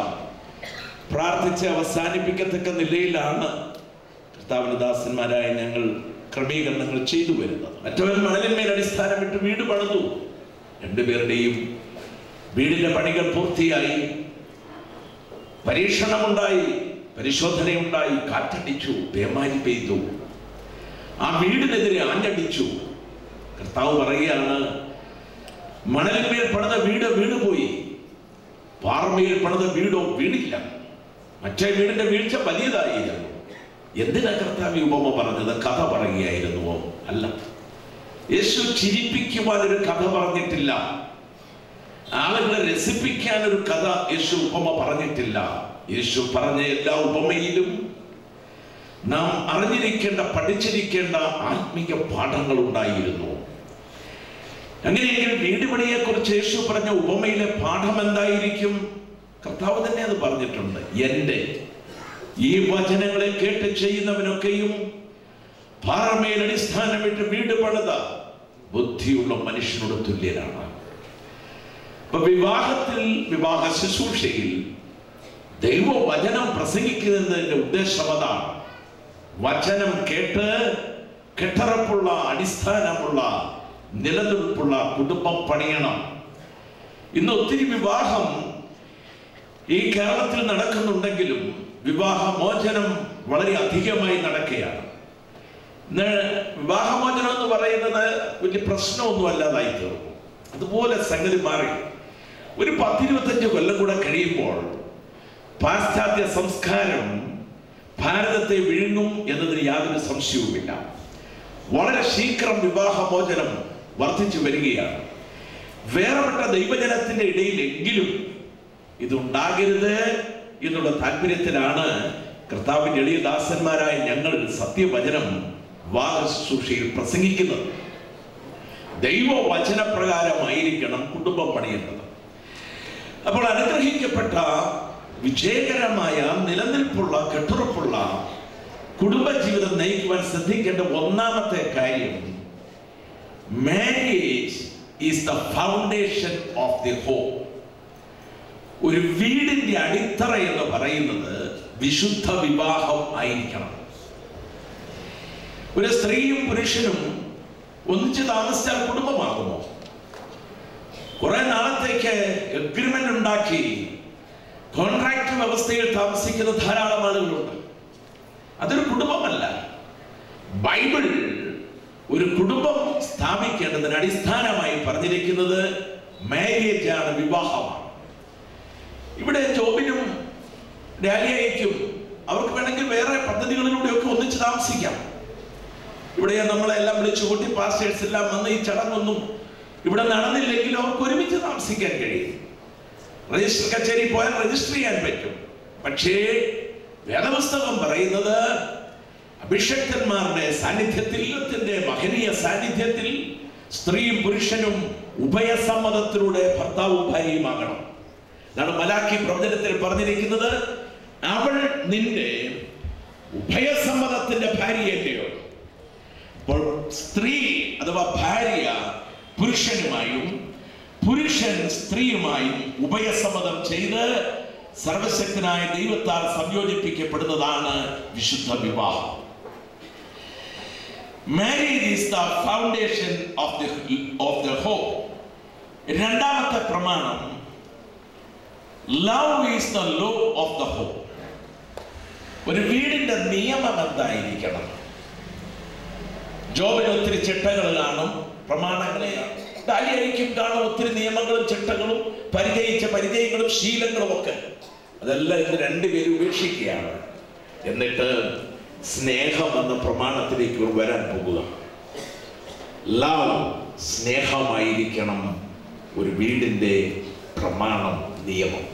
പ്രാർത്ഥിച്ച് അവസാനിപ്പിക്കത്തക്ക നിലയിലാണ് കർത്താവിൻ്റെ ദാസന്മാരായ ഞങ്ങൾ ക്രമീകരണങ്ങൾ ചെയ്തു വരുന്നത്. മറ്റവൻ മണലിന്മേൽ അടിസ്ഥാനമിട്ട് വീട് പണിതു. 2 പേരുടെയും വീടിൻ്റെ പണികൾ പൂർത്തിയായി. പരീക്ഷണമുണ്ടായി, പരിശോധനയുണ്ടായി, കാറ്റടിച്ചു, പേമാരി പെയ്തു, ആ വീടിനെതിരെ ആഞ്ഞടിച്ചു. കർത്താവ് പറയുകയാണ്, മണലിന്മേൽ പണിത വീട് വീണുപോയി, പാറമേൽ പണിത വീടോ വീണില്ല. മറ്റേ വീടിന്റെ വീഴ്ച വലിയതായിരുന്നു. എന്തിനാ കർത്താവ് ഉപമ പറഞ്ഞത്? കഥ പറയുകയായിരുന്നുവോ? അല്ല. യേശു ചിരിപ്പിക്കുവാൻ ഒരു കഥ പറഞ്ഞിട്ടില്ല. ആളുകളെ രസിപ്പിക്കാൻ ഒരു കഥ യേശു ഉപമ പറഞ്ഞിട്ടില്ല. യേശു പറഞ്ഞ എല്ലാ ഉപമയിലും നാം അറിഞ്ഞിരിക്കേണ്ട, പഠിച്ചിരിക്കേണ്ട ആത്മീയ പാഠങ്ങൾ ഉണ്ടായിരുന്നു. അങ്ങനെയെങ്കിൽ വീട് പണിയെ കുറിച്ച് യേശു പറഞ്ഞ ഉപമയിലെ പാഠം എന്തായിരിക്കും? കർത്താവ് തന്നെ അത് പറഞ്ഞിട്ടുണ്ട്. എൻ്റെ ഈ വചനങ്ങളെ കേട്ട് ചെയ്യുന്നവനൊക്കെയും പാറമേൽ അടിസ്ഥാനമിട്ട് വീട് പണിത ബുദ്ധിയുള്ള മനുഷ്യനോട് തുല്യനാണ്. അപ്പൊ വിവാഹത്തിൽ, വിവാഹ ശുശ്രൂഷയിൽ ദൈവവചനം പ്രസംഗിക്കുന്നതിന്റെ ഉദ്ദേശം അതാണ്. വചനം കേട്ട് കെട്ടറപ്പുള്ള, അടിസ്ഥാനമുള്ള, നിലനിൽപ്പുള്ള കുടുംബം പണിയണം. ഇന്ന് ഒത്തിരി വിവാഹം ഈ കേരളത്തിൽ നടക്കുന്നുണ്ടെങ്കിലും വിവാഹമോചനം വളരെ അധികമായി നടക്കുകയാണ്. വിവാഹമോചനം എന്ന് പറയുന്നത് വലിയ പ്രശ്നമൊന്നും അല്ലാതായി തീർന്നു. അതുപോലെ സംഗതി മാറി. ഒരു 10-25 കൊല്ലം കൂടെ കഴിയുമ്പോൾ പാശ്ചാത്യ സംസ്കാരം ഭാരതത്തെ വിഴുങ്ങും എന്നതിന് യാതൊരു സംശയവുമില്ല. വളരെ ശീഘ്രം വിവാഹമോചനം വർദ്ധിച്ചു വരികയാണ്. വേറെപ്പെട്ട ദൈവജനത്തിന്റെ ഇടയിലെങ്കിലും ഇതുണ്ടാകരുത് എന്നുള്ള താല്പര്യത്തിലാണ് കർത്താവിന്റെ എളിയ ദാസന്മാരായ ഞങ്ങൾ സത്യവചനം വിവാഹ ശുശ്രൂഷയിൽ പ്രസംഗിക്കുന്നത്. ദൈവവചനപ്രകാരമായിരിക്കണം കുടുംബം പണിയേണ്ടത്. അപ്പോൾ അനുഗ്രഹിക്കപ്പെട്ട, വിജയകരമായ, നിലനിൽപ്പുള്ള, കെട്ടുറപ്പുള്ള കുടുംബജീവിതം നയിക്കുവാൻ ശ്രദ്ധിക്കേണ്ട ഒന്നാമത്തെ കാര്യം, marriage is the foundation of the home. ഒരു വീടിന്റെ അടിത്തറ എന്ന് പറയുന്നത് വിശുദ്ധ വിവാഹം ആയിരിക്കണം. ഒരു സ്ത്രീയും പുരുഷനും ഒന്നിച്ച് താമസിച്ചാൽ കുടുംബമാകുമോ? കുറെ നാളത്തേക്ക് എഗ്രിമെന്റ് ഉണ്ടാക്കി കോൺട്രാക്ട് വ്യവസ്ഥയിൽ താമസിക്കുന്ന ധാരാളം ആളുകളുണ്ട്. അതൊരു കുടുംബമല്ല. ബൈബിൾ ഒരു കുടുംബം സ്ഥാപിക്കേണ്ടതിന് അടിസ്ഥാനമായി പറഞ്ഞിരിക്കുന്നത് മാരേജ് ആണ്, വിവാഹമാണ്. ഇവിടെ ജോബിനും ഡാലിയയ്ക്കും അവർക്ക് വേണമെങ്കിൽ വേറെ പദ്ധതികളിലൂടെയൊക്കെ ഒന്നിച്ച് താമസിക്കാം. ഇവിടെ നമ്മളെല്ലാം വിളിച്ചു കൂട്ടി പാസ്റ്റേഴ്സ് എല്ലാം വന്ന് ഈ ചടങ്ങൊന്നും ഇവിടെ നടന്നില്ലെങ്കിലും അവർക്ക് ഒരുമിച്ച് താമസിക്കാൻ കഴിയും. രജിസ്റ്റർ കച്ചേരി പോയാൽ രജിസ്റ്റർ ചെയ്യാൻ പറ്റും. പക്ഷേ വേദപുസ്തകം പറയുന്നത് അഭിഷക്തന്മാരുടെ സാന്നിധ്യത്തിൽ, മഹനീയ സാന്നിധ്യത്തിൽ സ്ത്രീയും പുരുഷനും ഉഭയസമ്മതത്തിലൂടെ ഭർത്താവും ഭാര്യയുമാകണം. അതാണ് മലാക്കി പ്രവചനത്തിൽ പറഞ്ഞിരിക്കുന്നത്. അവൾ നിന്റെ ഉഭയസമ്മതത്തിന്റെ ഭാര്യയല്ലയോ? അപ്പോൾ സ്ത്രീ അഥവാ ഭാര്യ പുരുഷനുമായും പുരുഷൻ സ്ത്രീയുമായും ഉഭയസമ്മതം ചെയ്ത് സർവശക്തനായ ദൈവത്താൽ സംയോജിപ്പിക്കപ്പെടുന്നതാണ് വിശുദ്ധ വിവാഹം. Marriage is the foundation of the home. രണ്ടാമത്തെ പ്രമാണം, love is the law of the home. ഒരു വീടിന്റെ നിയമം എന്തായിരിക്കണം? ജോബിന് ഒത്തിരി ചിട്ടകൾ കാണും, പ്രമാണങ്ങളെ ഡാലിയയ്ക്കും കാണും ഒത്തിരി നിയമങ്ങളും ചിട്ടകളും പരിചയങ്ങളും ശീലങ്ങളും ഒക്കെ. അതെല്ലാം ഇന്ന് രണ്ടുപേരും ഉപേക്ഷിക്കുകയാണ്. എന്നിട്ട് സ്നേഹം എന്ന പ്രമാണത്തിലേക്ക് വരാൻ പോകുക. ലവ്, സ്നേഹമായിരിക്കണം ഒരു വീടിന്റെ പ്രമാണം, നിയമം.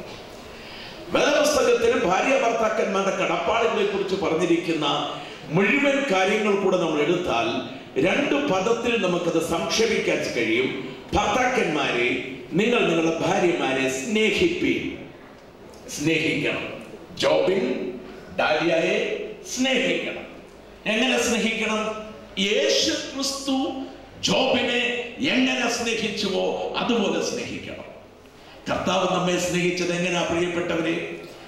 വേദപുസ്തകത്തിൽ ഭാര്യ ഭർത്താക്കന്മാരുടെ കടപ്പാടുകളെ കുറിച്ച് പറഞ്ഞിരിക്കുന്ന മുഴുവൻ കാര്യങ്ങൾ കൂടെ നമ്മൾ എടുത്താൽ 2 പദത്തിൽ നമുക്കത് സംക്ഷേപിക്കാൻ കഴിയും. ഭർത്താക്കന്മാരെ, നിങ്ങൾ നിങ്ങളുടെ ഭാര്യമാരെ സ്നേഹിക്കണം. ജോബിൻ ഡാലിയയെ സ്നേഹിക്കണം. എങ്ങനെ സ്നേഹിക്കണം? യേശു ക്രിസ്തു ജോബിനെ എങ്ങനെ സ്നേഹിച്ചുവോ അതുപോലെ സ്നേഹിക്കണം. കർത്താവ് നമ്മെ സ്നേഹിച്ചത് എങ്ങനെയാ പ്രിയപ്പെട്ടവരെ?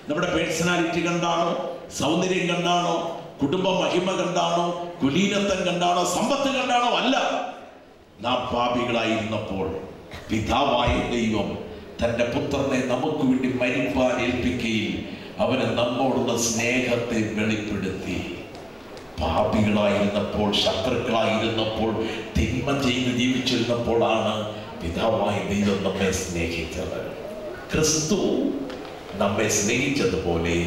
നമ്മുടെ പേഴ്സണാലിറ്റി കണ്ടാണോ? സൗന്ദര്യം കണ്ടാണോ? കുടുംബ മഹിമ കണ്ടാണോ? കുലീനത്വം കണ്ടാണോ? സമ്പത്ത് കണ്ടാണോ? അല്ല. നാം പാപികളായിരുന്നപ്പോൾ പിതാവായ ദൈവം തന്റെ പുത്രനെ നമുക്ക് വേണ്ടി മരിപ്പാൻ ഏൽപ്പിക്കുകയും അവന് നമ്മോടുള്ള സ്നേഹത്തെ വെളിപ്പെടുത്തി. പാപികളായിരുന്നപ്പോൾ, ശത്രുക്കളായിരുന്നപ്പോൾ, തിന്മ ചെയ്ത് ജീവിച്ചിരുന്നപ്പോഴാണ് പിതാവായ ദൈവം നമ്മെ സ്നേഹിച്ചത്. ക്രിസ്തു നമ്മെ സ്നേഹിച്ചതുപോലെ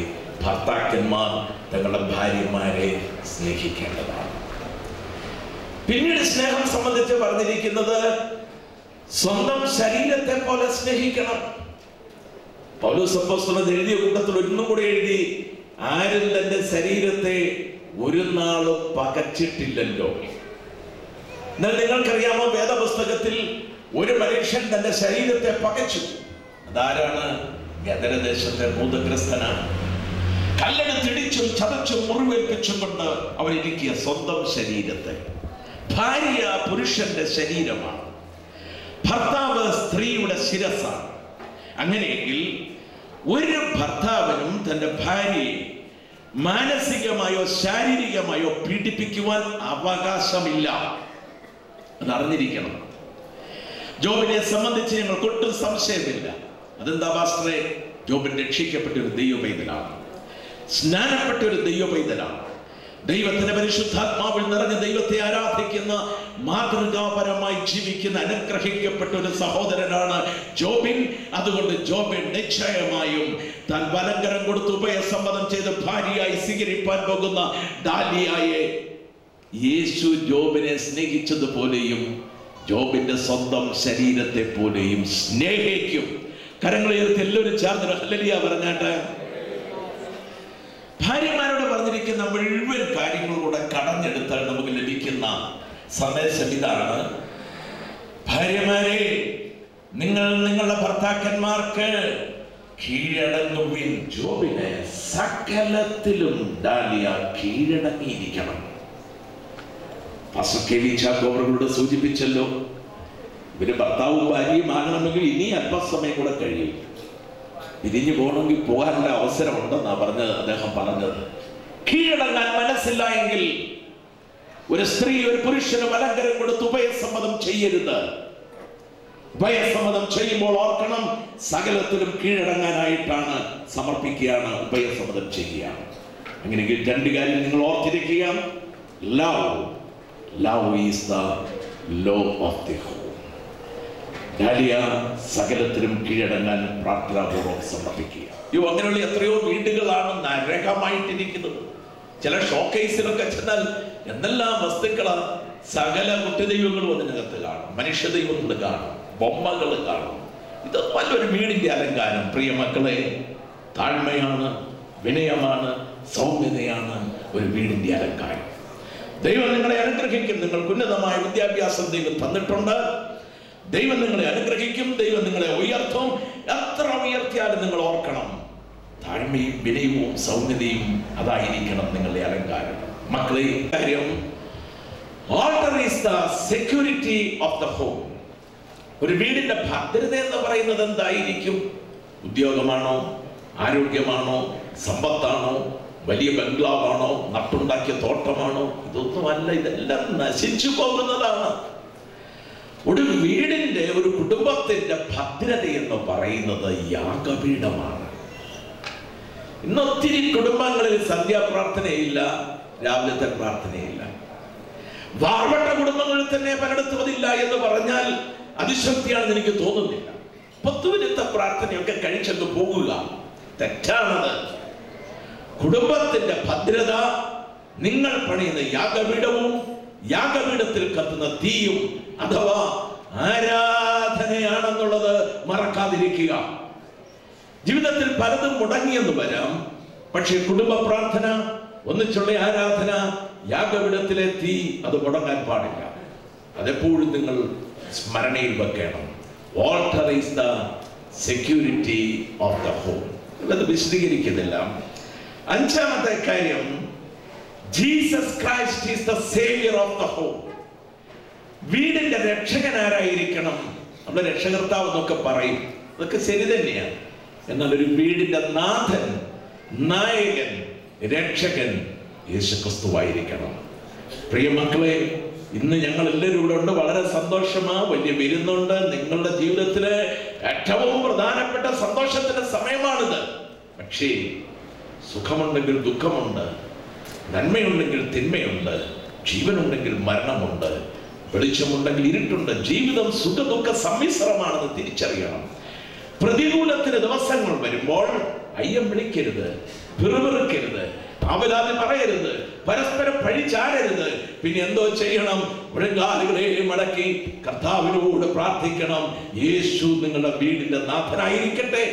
ഭർത്താക്കന്മാർ തങ്ങളുടെ ഭാര്യമാരെ സ്നേഹിക്കേണ്ടതാണ്. പിന്നീട് സ്നേഹം സംബന്ധിച്ച് പറഞ്ഞിരിക്കുന്നത് സ്വന്തം ശരീരത്തെ പോലെ സ്നേഹിക്കണം. പൗലോസ് അപ്പോസ്തലൻ എഴുതിയ കൂട്ടത്തിൽ ഒന്നും കൂടി എഴുതി, ആരും തന്റെ ശരീരത്തെ ഒരു നാളും പകച്ചിട്ടില്ലല്ലോ. എന്നാൽ നിങ്ങൾക്കറിയാമോ, വേദപുസ്തകത്തിൽ ഒരു മനുഷ്യൻ തന്റെ ശരീരത്തെ പകച്ചു. അതാരാണ്? ഗദരദേശത്തെ ഭൂതഗ്രസ്തനാണ്. കല്ലെടുത്തിടിച്ചും ചതച്ചും മുറിവേൽപ്പിച്ചും കൊണ്ട് അവരിരിക്കിയ സ്വന്തം ശരീരത്തെ. ഭാര്യ പുരുഷന്റെ ശരീരമാണ്. ഭർത്താവ് സ്ത്രീയുടെ ശിരസ്സാണ്. അങ്ങനെയെങ്കിൽ ഒരു ഭർത്താവിനും തന്റെ ഭാര്യയെ മാനസികമായോ ശാരീരികമായോ പീഡിപ്പിക്കുവാൻ അവകാശമില്ല. അതറിഞ്ഞിരിക്കണം. ജോബിനെ സംബന്ധിച്ച് ഞങ്ങൾക്ക് ഒട്ടും സംശയമില്ല. അതെന്താ പാസ്റ്ററെ? ജോബിൻ രക്ഷിക്കപ്പെട്ട ഒരു ദൈവ പൈതലാണ്, സ്നാനപ്പെട്ട ഒരു ദൈവ പൈതലാണ്, ദൈവത്തിന്റെ പരിശുദ്ധാത്മാവിൽ നിറഞ്ഞ ദൈവത്തെ ആരാധിക്കുന്ന, മാതൃകാപരമായി ജീവിക്കുന്ന, അനുഗ്രഹിക്കപ്പെട്ട ഒരു സഹോദരനാണ് ജോബിൻ. അതുകൊണ്ട് ജോബിൻ നിശ്ചയമായും താൻ ബലങ്കരം കൊടുത്ത് ഉഭയസമ്മതം ചെയ്ത് ഭാര്യയായി സ്വീകരിപ്പാൻ പോകുന്ന ഡാലിയായെ യേശു ജോബിനെ സ്നേഹിച്ചതുപോലെയും ജോബിന്റെ സ്വന്തം ശരീരത്തെ പോലെയും സ്നേഹിക്കും. കരങ്ങളുയർത്തി എല്ലാവരും ചേർന്ന് ഹല്ലേലൂയ പറഞ്ഞാട്ടെ. ഭാര്യമാരോട് പറഞ്ഞിരിക്കുന്ന മുഴുവൻ കാര്യങ്ങളിലൂടെ കടഞ്ഞെടുത്താൽ നമുക്ക് ലഭിക്കുന്ന സന്ദേശം ഇതാണ്: ഭാര്യമാരെ, നിങ്ങൾ നിങ്ങളുടെ ഭർത്താക്കന്മാർക്ക് കീഴടങ്ങുവിൻ. ജോബിനെ സകലത്തിലും ഡാലിയ കീഴടങ്ങിയിരിക്കണം. അവരോട് സൂചിപ്പിച്ചല്ലോ, ഇവര് ഭർത്താവും ഭാര്യയും ആകണമെങ്കിൽ ഇനി അല്പസമയം കൂടെ കഴിയും. പിരിഞ്ഞു പോകണമെങ്കിൽ പോകാനുള്ള അവസരം ഉണ്ടെന്നാ അദ്ദേഹം പറഞ്ഞത്. കീഴടങ്ങാൻ മനസ്സില്ല എങ്കിൽ ഒരു സ്ത്രീ ഒരു പുരുഷന് ബലങ്കരം കൊടുത്ത് ഉഭയസമ്മതം ചെയ്യരുത്. ഉഭയസമ്മതം ചെയ്യുമ്പോൾ ഓർക്കണം, സകലത്തിലും കീഴടങ്ങാനായിട്ടാണ് സമർപ്പിക്കുകയാണ്, ഉഭയസമ്മതം ചെയ്യുകയാണ്. അങ്ങനെയെങ്കിൽ രണ്ട് കാര്യം നിങ്ങൾ ഓർത്തിരിക്കുക. Love is the law of the home. Dahlia സകലത്തിലും കീഴടങ്ങാൻ പ്രാർത്ഥനാപൂർവ്വം സമർപ്പിക്കുക. അങ്ങനെയുള്ള എത്രയോ വീടുകളാണ് നരകമായിട്ടിരിക്കുന്നത്. ചില ഷോക്കേസിലൊക്കെ ചെന്നാൽ എന്തെല്ലാം വസ്തുക്കളാണ്, സകല കുട്ടിദൈവങ്ങളും അതിനകത്ത് കാണും, മനുഷ്യ ദൈവങ്ങൾ കാണും, ബൊമ്മകൾ കാണും. ഇത് നല്ലൊരു വീടിന്റെ അലങ്കാരം. പ്രിയ മക്കളെ, താഴ്മയാണ്, വിനയമാണ്, സൗമ്യതയാണ് ഒരു വീടിന്റെ അലങ്കാരം. ദൈവം നിങ്ങളെ അനുഗ്രഹിക്കും. നിങ്ങൾക്ക് ഉന്നതമായ വിദ്യാഭ്യാസം ദൈവം തന്നിട്ടുണ്ട്. ദൈവം നിങ്ങളെ അനുഗ്രഹിക്കും, ദൈവം നിങ്ങളെ ഉയർത്തും. എത്ര ഉയർത്തിയാലും നിങ്ങൾ ഓർക്കണം, താഴ്മയും വിനയവും സൗമ്യതയും അതായിരിക്കണം നിങ്ങളുടെ അലങ്കാരം. മക്കളെ, കാര്യം alter is the security of the home. ഒരു വീടിന്റെ ഭദ്രത എന്ന് പറയുന്നത് എന്തായിരിക്കും? ഉദ്യോഗമാണോ, ആരോഗ്യമാണോ, സമ്പത്താണോ, വലിയ ബംഗ്ലാവാണോ, നട്ടുണ്ടാക്കിയ തോട്ടമാണോ? ഇതൊന്നുമല്ല. ഇതെല്ലാം നശിച്ചു പോകുന്നതാണ്. ഒരു വീടിന്റെ, ഒരു കുടുംബത്തിന്റെ ഭദ്രത എന്ന് പറയുന്നത് യാഗപീഠമാണ്. ഇന്നൊത്തിരി കുടുംബങ്ങളിൽ സന്ധ്യാപ്രാർത്ഥനയില്ല, രാവിലത്തെ പ്രാർത്ഥനയില്ല. വാർവട്ട കുടുംബങ്ങളിൽ തന്നെ പലയിടത്തും അതില്ല എന്ന് പറഞ്ഞാൽ അതിശക്തിയാണെന്ന് എനിക്ക് തോന്നുന്നില്ല. 10 മിനിറ്റത്തെ പ്രാർത്ഥനയൊക്കെ കഴിച്ചങ്ങ് പോകുക, തെറ്റാണത്. കുടുംബത്തിന്റെ ഭദ്രത നിങ്ങൾ പണിയുന്ന യാഗപീഠവും യാഗപീഠത്തിൽ കത്തുന്ന തീയും അഥവാ ആരാധനയാണെന്നുള്ളത് മറക്കാതിരിക്കുക. ജീവിതത്തിൽ പലതും മുടങ്ങിയെന്ന് വരാം, പക്ഷേ കുടുംബ പ്രാർത്ഥന, ഒന്നിച്ചുള്ള ആരാധന, യാഗപീഠത്തിലെ തീ, അത് മുടങ്ങാൻ പാടില്ല. അതെപ്പോഴും നിങ്ങൾ സ്മരണയിൽ വെക്കണം. Alter is the security of the home. അത് വിശദീകരിക്കുന്നില്ല. 5ാമത്തെ കാര്യം, Jesus Christ is the Xavier of the home. വീടിന്റെ രക്ഷകൻ ആരായിരിക്കണം? നമ്മൾ രക്ഷകർത്താവ് എന്നൊക്കെ പറയും, അതൊക്കെ ശരി തന്നെയാണ്. എന്നാൽ ഒരു വീടിന്റെ നാഥൻ, നായകൻ, രക്ഷകൻ യേശുക്രിസ്തുവായിരിക്കണം. പ്രിയ മക്കളെ, ഇന്ന് ഞങ്ങൾ എല്ലാവരും ഇവിടെ ഉണ്ട്, വളരെ സന്തോഷമാ, വലിയ വിരുന്നുണ്ട്. നിങ്ങളുടെ ജീവിതത്തിലെ ഏറ്റവും പ്രധാനപ്പെട്ട സന്തോഷത്തിന്റെ സമയമാണിത്. പക്ഷേ സുഖമുണ്ടെങ്കിൽ ദുഃഖമുണ്ട്, നന്മയുണ്ടെങ്കിൽ തിന്മയുണ്ട്, ജീവനുണ്ടെങ്കിൽ മരണമുണ്ട്, വെളിച്ചമുണ്ടെങ്കിൽ ഇരുട്ടുണ്ട്. ജീവിതം സുഖദുഃഖ സമ്മിശ്രമാണെന്ന് തിരിച്ചറിയണം. പ്രതികൂലത്തിന് ദിവസങ്ങൾ വരുമ്പോൾ അയ്യം വിളിക്കരുത്, പിറുപിറുക്കരുത്, ആവലാതി പറയരുത്, പരസ്പരം പഴിചാരരുത്. പിന്നെ എന്തോ ചെയ്യണം? മുഴങ്കാലുകളെ മടക്കി കർത്താവിനോട് പ്രാർത്ഥിക്കണം. യേശു നിങ്ങളുടെ വീടിന്റെ നാഥനായിരിക്കട്ടെ.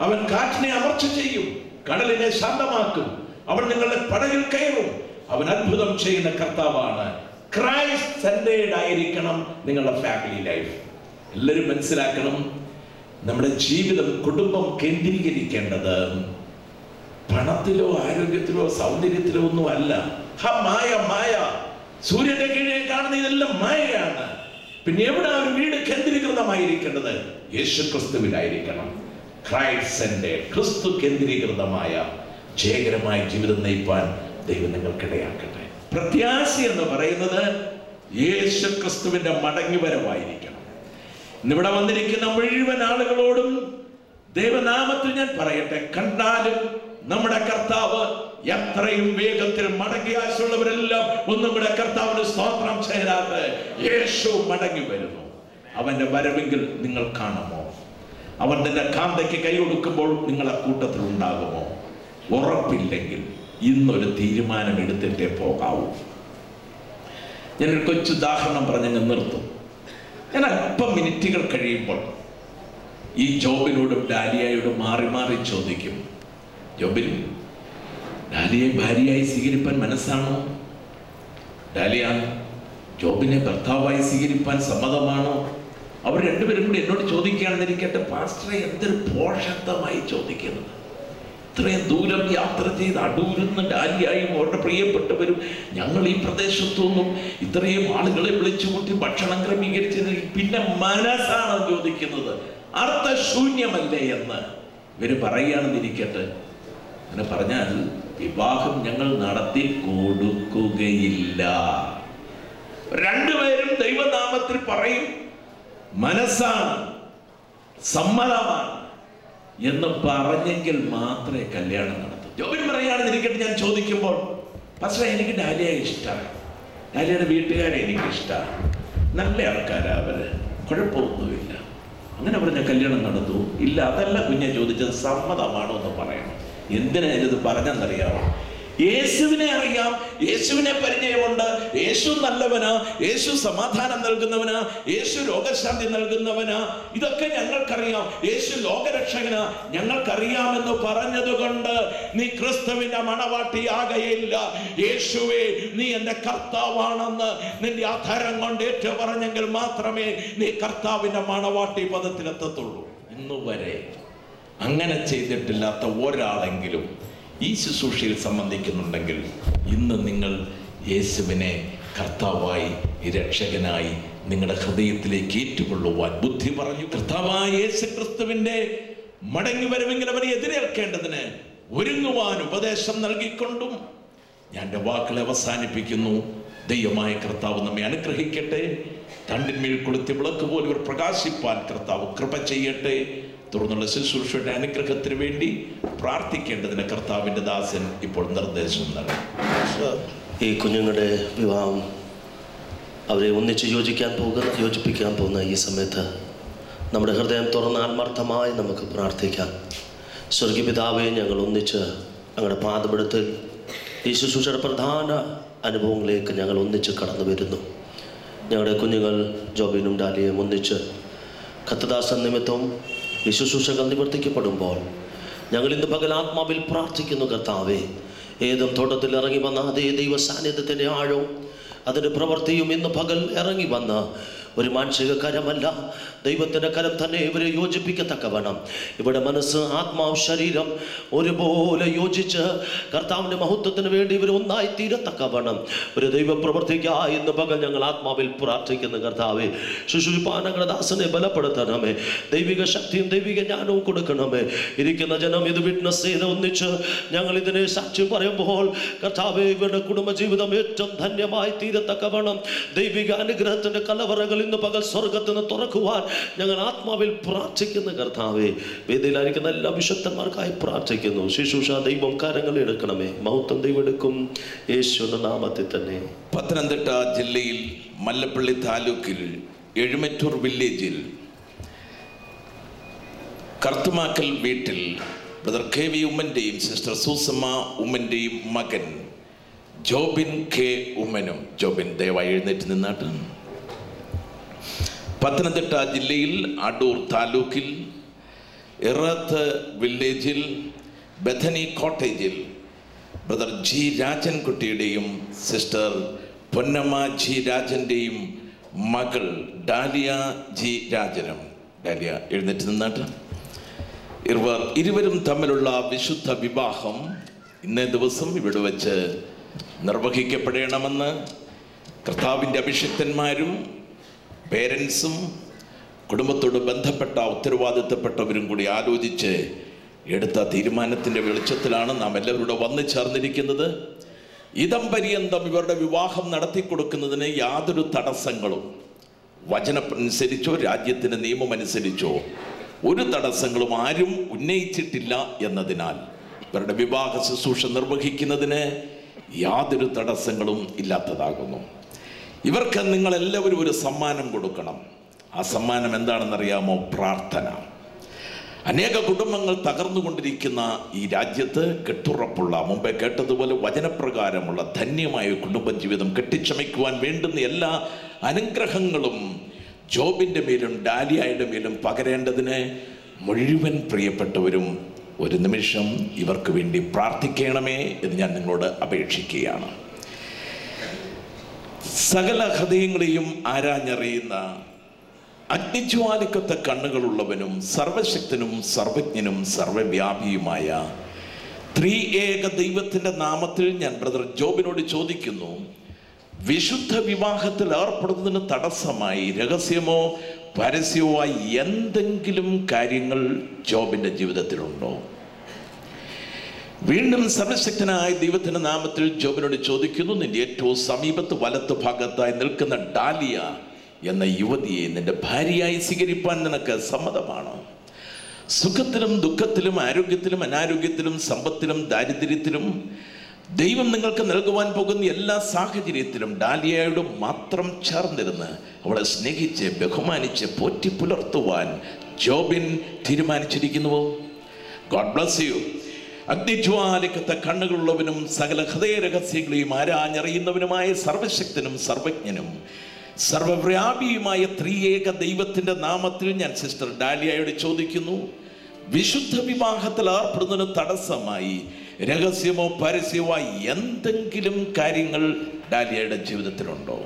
അവൻ കാറ്റിനെ അമർച്ച ചെയ്യും, കടലിനെ ശാന്തമാക്കും, അവൻ നിങ്ങളുടെ പടകിൽ കയറും. അവൻ അത്ഭുതം ചെയ്യുന്ന കർത്താവാണ്. ക്രൈസ്റ്റ് സെന്റേർഡ് ആയിരിക്കണം നിങ്ങളുടെ ഫാമിലി ലൈഫ്. എല്ലാവരും മനസ്സിലാക്കണം, നമ്മുടെ ജീവിതം, കുടുംബം കേന്ദ്രീകരിക്കേണ്ടത് പണത്തിലോ ആരോഗ്യത്തിലോ സൗന്ദര്യത്തിലോ ഒന്നും അല്ല. മായ, സൂര്യന്റെ കീഴെ കാണുന്ന ഇതെല്ലാം മായയാണ്. പിന്നെ എവിടെ ഒരു വീട് കേന്ദ്രീകൃതമായിരിക്കേണ്ടത്? യേശുക്രിസ്തുവിലായിരിക്കണം. ക്രൈസ്റ്റ് സെന്റേഡ്, ക്രിസ്തു കേന്ദ്രീകൃതമായ ജയകരമായ ജീവിതം നയിപ്പാൻ ദൈവം നിങ്ങൾക്കിടയാക്കട്ടെ. പ്രത്യാശ എന്ന് പറയുന്നത് യേശു ക്രിസ്തുവിന്റെ മടങ്ങിവരവായിരിക്കണം. ഇന്നിവിടെ വന്നിരിക്കുന്ന മുഴുവൻ ആളുകളോടും ദൈവനാമത്തിൽ ഞാൻ പറയട്ടെ, കണ്ടാലും നമ്മുടെ കർത്താവ് എത്രയും വേഗത്തിൽ മടങ്ങി. ആശയുള്ളവരെല്ലാം ഒന്നും കൂടെ കർത്താവിന് സ്തോത്രം ചെയ്യാതെ, യേശു മടങ്ങി വരുന്നു. അവന്റെ വരവെങ്കിൽ നിങ്ങൾ കാണുമോ? അവൻ തന്റെ കാന്തയ്ക്ക് കൈ കൊടുക്കുമ്പോൾ നിങ്ങളെ കൂട്ടത്തിൽ ഉണ്ടാകുമോ? ഉറപ്പില്ലെങ്കിൽ ഇന്നൊരു തീരുമാനം എടുത്തിട്ടേ പോകാവൂ. ഞാനൊരു കൊച്ചു ഉദാഹരണം പറഞ്ഞങ്ങ് നിർത്തും. ഞാൻ അല്പം മിനിറ്റുകൾ കഴിയുമ്പോൾ ഈ ജോബിനോടും ഡാലിയയോടും മാറി മാറി ചോദിക്കും, ജോബിൻ, ഡാലിയെ ഭാര്യയായി സ്വീകരിപ്പാൻ മനസ്സാണോ? ഡാലിയ, ജോബിനെ ഭർത്താവായി സ്വീകരിപ്പാൻ സമ്മതമാണോ? അവർ രണ്ടുപേരും കൂടി എന്നോട് ചോദിക്കുകയാണെന്നിരിക്കട്ടെ, പാസ്റ്ററെ എന്തൊരു പോഷത്വമായി ചോദിക്കുന്നത്. ഇത്രയും ദൂരം യാത്ര ചെയ്ത് അടൂരിന്ന് ഡാലിയായും അവരുടെ പ്രിയപ്പെട്ടവരും ഞങ്ങൾ ഈ പ്രദേശത്തൊന്നും ഇത്രയും ആളുകളെ വിളിച്ചുകൂട്ടി ഭക്ഷണം ക്രമീകരിച്ചത് പിന്നെ മനസ്സാണ് ചോദിക്കുന്നത്, അർത്ഥശൂന്യമല്ലേ എന്ന് ഇവര് പറയുകയാണെന്നിരിക്കട്ടെ. അങ്ങനെ പറഞ്ഞാൽ വിവാഹം ഞങ്ങൾ നടത്തി കൊടുക്കുകയില്ല. രണ്ടുപേരും ദൈവനാമത്തിൽ പറയും മനസ്സാണ്, സമ്മതമാണ് എന്ന് പറഞ്ഞെങ്കിൽ മാത്രമേ കല്യാണം നടത്തൂ. ജോബിൻ പറയുകയാണെന്നിരിക്കട്ടെ, ഞാൻ ചോദിക്കുമ്പോൾ, പക്ഷേ എനിക്ക് ഡാലിയെ ഇഷ്ടമാണ്, ഡാലിയുടെ വീട്ടുകാരെ എനിക്ക് ഇഷ്ടമാണ്, നല്ല ആൾക്കാരാ അവര്, കുഴപ്പമൊന്നുമില്ല, അങ്ങനെ പറഞ്ഞ കല്യാണം നടത്തൂ? ഇല്ല, അതല്ല കുഞ്ഞെ ചോദിച്ചത്, സമ്മതമാണോ എന്ന് പറയണം. എന്തിനാ ഇത് പറഞ്ഞെന്നറിയാമോ? യേശുവിനെ അറിയാം, യേശുവിനെ പരിചയമുണ്ട്, യേശു നല്ലവനാ, യേശു സമാധാനം നൽകുന്നവനാ, യേശു രോഗശാന്തി നൽകുന്നവനാ, ഇതൊക്കെ ഞങ്ങൾക്കറിയാം, യേശു ലോകരക്ഷകനാ, ഞങ്ങൾക്കറിയാമെന്ന് പറഞ്ഞതുകൊണ്ട് നീ ക്രിസ്തുവിന്റെ മണവാട്ടിയാകയില്ല. യേശുവേ, നീ എൻ്റെ കർത്താവാണെന്ന് നിന്റെ ആധാരം കൊണ്ട് ഏറ്റു പറഞ്ഞെങ്കിൽ മാത്രമേ നീ കർത്താവിന്റെ മണവാട്ടി പദത്തിലെത്തത്തുള്ളൂ. ഇന്നുവരെ അങ്ങനെ ചെയ്തിട്ടില്ലാത്ത ഒരാളെങ്കിലും ഈ ശുശ്രൂഷയിൽ സംബന്ധിക്കുന്നുണ്ടെങ്കിൽ ഇന്ന് നിങ്ങൾ യേശുവിനെ കർത്താവായി രക്ഷകനായി നിങ്ങളുടെ ഹൃദയത്തിലേക്ക് ഏറ്റുകൊള്ളുവാൻ ബുദ്ധി പറഞ്ഞു. കർത്താവായ യേശു ക്രിസ്തുവിന്റെ മടങ്ങി വരവെങ്കിൽ അവനെ എതിരേൽക്കേണ്ടതിന് ഒരുങ്ങുവാൻ ഉപദേശം നൽകിക്കൊണ്ടും ഞാൻ എൻ്റെ വാക്കുകളെ അവസാനിപ്പിക്കുന്നു. ദൈവമായ കർത്താവ് നമ്മെ അനുഗ്രഹിക്കട്ടെ. തണ്ടിന്മേൽ കൊളുത്തിയ വിളക്ക് പോലെ ഇവർ പ്രകാശിപ്പാൻ കർത്താവ് കൃപ ചെയ്യട്ടെ. തുടർന്നുള്ള ശുശ്രൂഷയുടെ അനുഗ്രഹത്തിന് വേണ്ടി പ്രാർത്ഥിക്കേണ്ടതിന് കർത്താവിൻ്റെ ദാസൻ ഇപ്പോൾ നിർദ്ദേശം നൽകും. ഈ കുഞ്ഞുങ്ങളുടെ വിവാഹം അവരെ ഒന്നിച്ച് യോജിപ്പിക്കാൻ പോകുന്ന ഈ സമയത്ത് നമ്മുടെ ഹൃദയം തുറന്ന് ആത്മാർത്ഥമായി നമുക്ക് പ്രാർത്ഥിക്കാം. സ്വർഗീയ പിതാവേ, ഞങ്ങൾ ഒന്നിച്ച് ഞങ്ങളുടെ പാദപീഠത്തിൽ ഈ ശുശ്രൂഷയുടെ പ്രധാന അനുഭവങ്ങളിലേക്ക് ഞങ്ങൾ ഒന്നിച്ച് കടന്നു വരുന്നു. ഞങ്ങളുടെ കുഞ്ഞുങ്ങൾ ജോബിനും ഡാലിയും ഒന്നിച്ച് കർത്തദാസൻ നിമിത്തവും ഈ ശുശ്രൂഷകൾ നിവർത്തിക്കപ്പെടുമ്പോൾ ഞങ്ങൾ ഇന്ന് പകൽ ആത്മാവിൽ പ്രാർത്ഥിക്കുന്നു. കർത്താവേ, ഏതും തോട്ടത്തിൽ ഇറങ്ങി വന്ന അതേ ദൈവ സാന്നിധ്യത്തിൻ്റെ ആഴവും അതിൻ്റെ പ്രവൃത്തിയും ഇന്ന് പകൽ ഇറങ്ങി വന്ന ഒരു മാനുഷിക കരമല്ല, ദൈവത്തിൻ്റെ കരം തന്നെ ഇവരെ യോജിപ്പിക്കത്തക്കവണ്ണം ഇവിടെ മനസ്സ്, ആത്മാവ്, ശരീരം ഒരുപോലെ യോജിച്ച് കർത്താവിൻ്റെ മഹത്വത്തിന് വേണ്ടി ഇവർ ഒന്നായി തീരത്തക്കവണ്ണം ഒരു ദൈവപ്രവർത്തിക്കായി ഇന്ന് പകൽ ഞങ്ങൾ ആത്മാവിൽ പ്രാർത്ഥിക്കുന്നു. കർത്താവെ, ശുശ്രൂഷിപ്പാനങ്ങളുടെ ദാസനെ ബലപ്പെടുത്തണമേ, ദൈവിക ശക്തിയും ദൈവിക ജ്ഞാനവും കൊടുക്കണമേ. ഇരിക്കുന്ന ജനം ഇത് വിറ്റ്നസ് ചെയ്ത് ഒന്നിച്ച് ഞങ്ങൾ ഇതിനെ സാക്ഷ്യം പറയുമ്പോൾ കർത്താവെ, ഇവരുടെ കുടുംബജീവിതം ഏറ്റവും ധന്യമായി തീരത്തക്കവണ്ണം ദൈവിക അനുഗ്രഹത്തിൻ്റെ കലവറകൾ ഇന്ന് പകൽ സ്വർഗത്തിന് തുറക്കുവാൻ ഞങ്ങൾ ആത്മാവിൽ പ്രാർത്ഥിക്കുന്ന കർത്താവേ. വേദിയിലായിരിക്കുന്ന എല്ലാ വിശുദ്ധന്മാർക്കായി പ്രാർത്ഥിക്കുന്നു. ശുശ്രൂഷ ദൈവം കാര്യങ്ങൾ എടുക്കണമേ, മഹത്വം ദൈവം എടുക്കും, യേശുവിന്റെ നാമത്തിൽ തന്നെ. പത്തനംതിട്ട ജില്ലയിൽ മല്ലപ്പള്ളി താലൂക്കിൽ എഴുമറ്റൂർ വില്ലേജിൽ കർത്തുമാക്കൽ വീട്ടിൽ ബ്രദർ കെ വി ഉമ്മൻ്റെയും സിസ്റ്റർ സൂസമ്മ ഉമ്മൻ്റെയും മകൻ ജോബിൻ കെ ഉമ്മനും. ജോബിൻ ദയവായി എഴുന്നേറ്റ് നിന്നാട്ട്. പത്തനംതിട്ട ജില്ലയിൽ അടൂർ താലൂക്കിൽ ഇറത്ത് വില്ലേജിൽ ബഥനി കോട്ടേജിൽ ബ്രദർ ജി രാജൻകുട്ടിയുടെയും സിസ്റ്റർ പൊന്നമ്മ ജി രാജൻ്റെയും മകൾ ഡാലിയ ജി രാജനും. ഡാലിയ എഴുന്നേറ്റ് നിന്നാട്ട്. ഇരുവരും തമ്മിലുള്ള വിശുദ്ധ വിവാഹം ഇന്നേ ദിവസം ഇവിടെ വെച്ച് നിർവഹിക്കപ്പെടണമെന്ന് കർത്താവിൻ്റെ അഭിഷിക്തന്മാരും പേരൻസും കുടുംബത്തോട് ബന്ധപ്പെട്ട ഉത്തരവാദിത്തപ്പെട്ടവരും കൂടി ആലോചിച്ച് എടുത്ത തീരുമാനത്തിൻ്റെ വെളിച്ചത്തിലാണ് നാം എല്ലാവരുടെ വന്നു ചേർന്നിരിക്കുന്നത്. ഇതം പര്യന്തം ഇവരുടെ വിവാഹം നടത്തിക്കൊടുക്കുന്നതിന് യാതൊരു തടസ്സങ്ങളും വചനമനുസരിച്ചോ രാജ്യത്തിൻ്റെ നിയമമനുസരിച്ചോ ഒരു തടസ്സങ്ങളും ആരും ഉന്നയിച്ചിട്ടില്ല എന്നതിനാൽ ഇവരുടെ വിവാഹ ശുശ്രൂഷ നിർവഹിക്കുന്നതിന് യാതൊരു തടസ്സങ്ങളും ഇല്ലാത്തതാകുന്നു. ഇവർക്ക് നിങ്ങളെല്ലാവരും ഒരു സമ്മാനം കൊടുക്കണം. ആ സമ്മാനം എന്താണെന്നറിയാമോ? പ്രാർത്ഥന. അനേക കുടുംബങ്ങൾ തകർന്നുകൊണ്ടിരിക്കുന്ന ഈ രാജ്യത്ത് കെട്ടുറപ്പുള്ള, മുമ്പേ കേട്ടതുപോലെ വചനപ്രകാരമുള്ള ധന്യമായ കുടുംബജീവിതം കെട്ടിച്ചമയ്ക്കുവാൻ വേണ്ടുന്ന എല്ലാ അനുഗ്രഹങ്ങളും ജോബിൻ്റെ മേലും ഡാലിയയുടെ മേലും പകരേണ്ടതിന് മുഴുവൻ പ്രിയപ്പെട്ടവരും ഒരു നിമിഷം ഇവർക്ക് വേണ്ടി പ്രാർത്ഥിക്കണമേ എന്ന് ഞാൻ നിങ്ങളോട് അപേക്ഷിക്കുകയാണ്. സകല ഹൃദയങ്ങളെയും ആരാഞ്ഞറിയുന്ന അഗ്നിജ്വാലിക്കത്തെ കണ്ണുകളുള്ളവനും സർവശക്തനും സർവജ്ഞനും സർവവ്യാപിയുമായ ത്രിയേക ദൈവത്തിൻ്റെ നാമത്തിൽ ഞാൻ ബ്രദർ ജോബിനോട് ചോദിക്കുന്നു, വിശുദ്ധ വിവാഹത്തിൽ ഏർപ്പെടുന്നതിന് തടസ്സമായി രഹസ്യമോ പരസ്യമോ ആയി എന്തെങ്കിലും കാര്യങ്ങൾ ജോബിൻ്റെ ജീവിതത്തിലുണ്ടോ? വീണ്ടും സർവശക്തനായ ദൈവത്തിൻ്റെ നാമത്തിൽ ജോബിനോട് ചോദിക്കുന്നു, നിന്റെ ഏറ്റവും സമീപത്ത് വലത്ത് ഭാഗത്തായി നിൽക്കുന്ന ഡാലിയ എന്ന യുവതിയെ നിന്റെ ഭാര്യയായി സ്വീകരിപ്പാൻ നിനക്ക് സമ്മതമാണോ? സുഖത്തിലും ദുഃഖത്തിലും ആരോഗ്യത്തിലും അനാരോഗ്യത്തിലും സമ്പത്തിലും ദാരിദ്ര്യത്തിലും ദൈവം നിങ്ങൾക്ക് നൽകുവാൻ പോകുന്ന എല്ലാ സാഹചര്യത്തിലും ഡാലിയയോട് മാത്രം ചേർന്നിരുന്ന് അവളെ സ്നേഹിച്ച് ബഹുമാനിച്ച് പോറ്റി പുലർത്തുവാൻ ജോബിൻ തീരുമാനിച്ചിരിക്കുന്നുവോ? God bless you. അഗ്നിജ്വാലിക്കത്തെ കണ്ണുകളുള്ളവനും സകല ഹൃദയ രഹസ്യങ്ങളെയും ആരാഞ്ഞറിയുന്നവനുമായ സർവശക്തനും സർവജ്ഞനും സർവവ്യാപിയുമായ ത്രിയേക ദൈവത്തിൻ്റെ നാമത്തിൽ ഞാൻ സിസ്റ്റർ ഡാലിയയോട് ചോദിക്കുന്നു, വിശുദ്ധ വിവാഹത്തിൽ ഏർപ്പെടുന്നതിന് തടസ്സമായി രഹസ്യമോ പരസ്യമോ എന്തെങ്കിലും കാര്യങ്ങൾ ഡാലിയയുടെ ജീവിതത്തിലുണ്ടോ?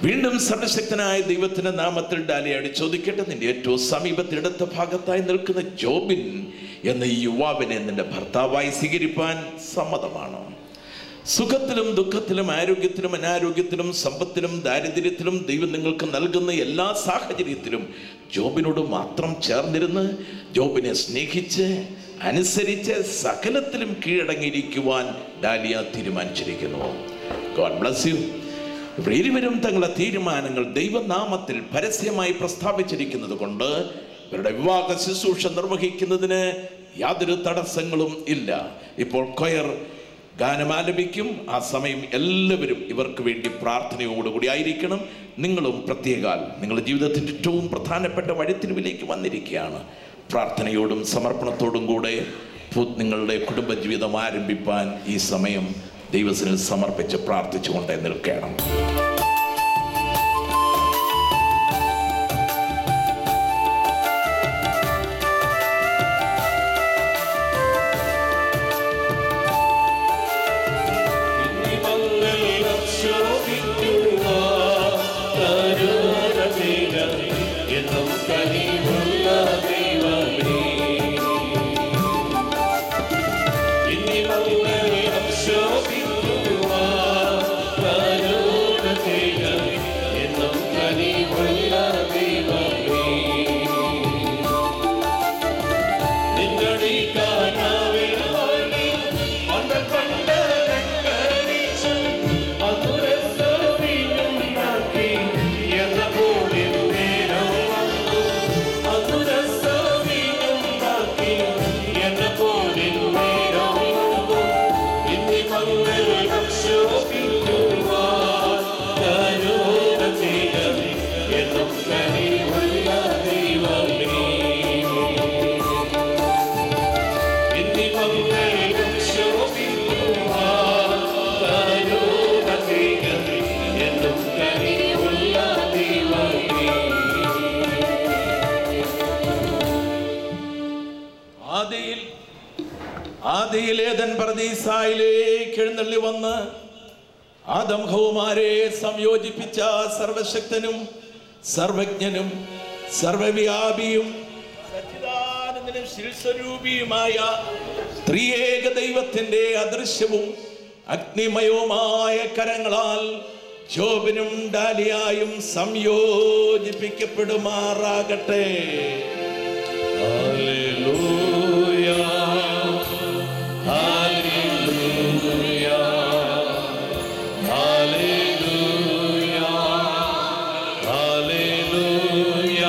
വീണ്ടും സർവശക്തനായ ദൈവത്തിൻ്റെ നാമത്തിൽ ഡാലിയയോട് ചോദിക്കട്ടെ, നിന്റെ ഏറ്റവും സമീപത്തിനടുത്ത ഭാഗത്തായി നിൽക്കുന്ന ജോബിൻ എന്ന ഈ യുവാവിനെ നിന്റെ ഭർത്താവായി സ്വീകരിപ്പാൻ സമ്മതമാണോ? സുഖത്തിലും ദുഃഖത്തിലും ആരോഗ്യത്തിലും അനാരോഗ്യത്തിലും സമ്പത്തിലും ദാരിദ്ര്യത്തിലും ദൈവം നിങ്ങൾക്ക് നൽകുന്ന എല്ലാ സാഹചര്യത്തിലും ജോബിനോട് മാത്രം ചേർന്നിരുന്ന് ജോബിനെ സ്നേഹിച്ച് അനുസരിച്ച് സകലത്തിലും കീഴടങ്ങിയിരിക്കുവാൻ ഡാലിയ തീരുമാനിച്ചിരിക്കുന്നു. God bless you. ഇരുവരും തങ്ങളുടെ തീരുമാനങ്ങൾ ദൈവനാമത്തിൽ പരസ്യമായി പ്രസ്താവിച്ചിരിക്കുന്നത് കൊണ്ട് ഇവരുടെ വിവാഹ ശുശ്രൂഷ നിർവഹിക്കുന്നതിന് യാതൊരു തടസ്സങ്ങളും ഇല്ല. ഇപ്പോൾ കൊയർ ഗാനം ആലപിക്കും. ആ സമയം എല്ലാവരും ഇവർക്ക് വേണ്ടി പ്രാർത്ഥനയോടുകൂടി ആയിരിക്കണം. നിങ്ങളും പ്രത്യേകാൽ നിങ്ങളുടെ ജീവിതത്തിൻ്റെ ഏറ്റവും പ്രധാനപ്പെട്ട വഴിത്തിരിവിലേക്ക് വന്നിരിക്കുകയാണ്. പ്രാർത്ഥനയോടും സമർപ്പണത്തോടും കൂടെ നിങ്ങളുടെ കുടുംബജീവിതം ആരംഭിപ്പാൻ ഈ സമയം ദൈവത്തിന് സമർപ്പിച്ച് പ്രാർത്ഥിച്ചുകൊണ്ടേ നിൽക്കണം. ആദിയിലേതൻ പർദീസായിലേക്ക് എഴുന്നള്ളി വന്ന് ആദം ഹൗവാരെ സംയോജിപ്പിച്ച സർവശക്തനും സർവജ്ഞനും സർവവ്യാപിയും സച്ചിദാനന്ദനും ശിൽസ്വരൂപിയുമായ ത്രിയേക ദൈവത്തിന്റെ അദൃശ്യവും അഗ്നിമയവുമായ കരങ്ങളാൽ ജോബിനും ഡാലിയായും സംയോജിപ്പിക്കപ്പെടുമാറാകട്ടെ. Hallelujah, hallelujah, hallelujah, hallelujah,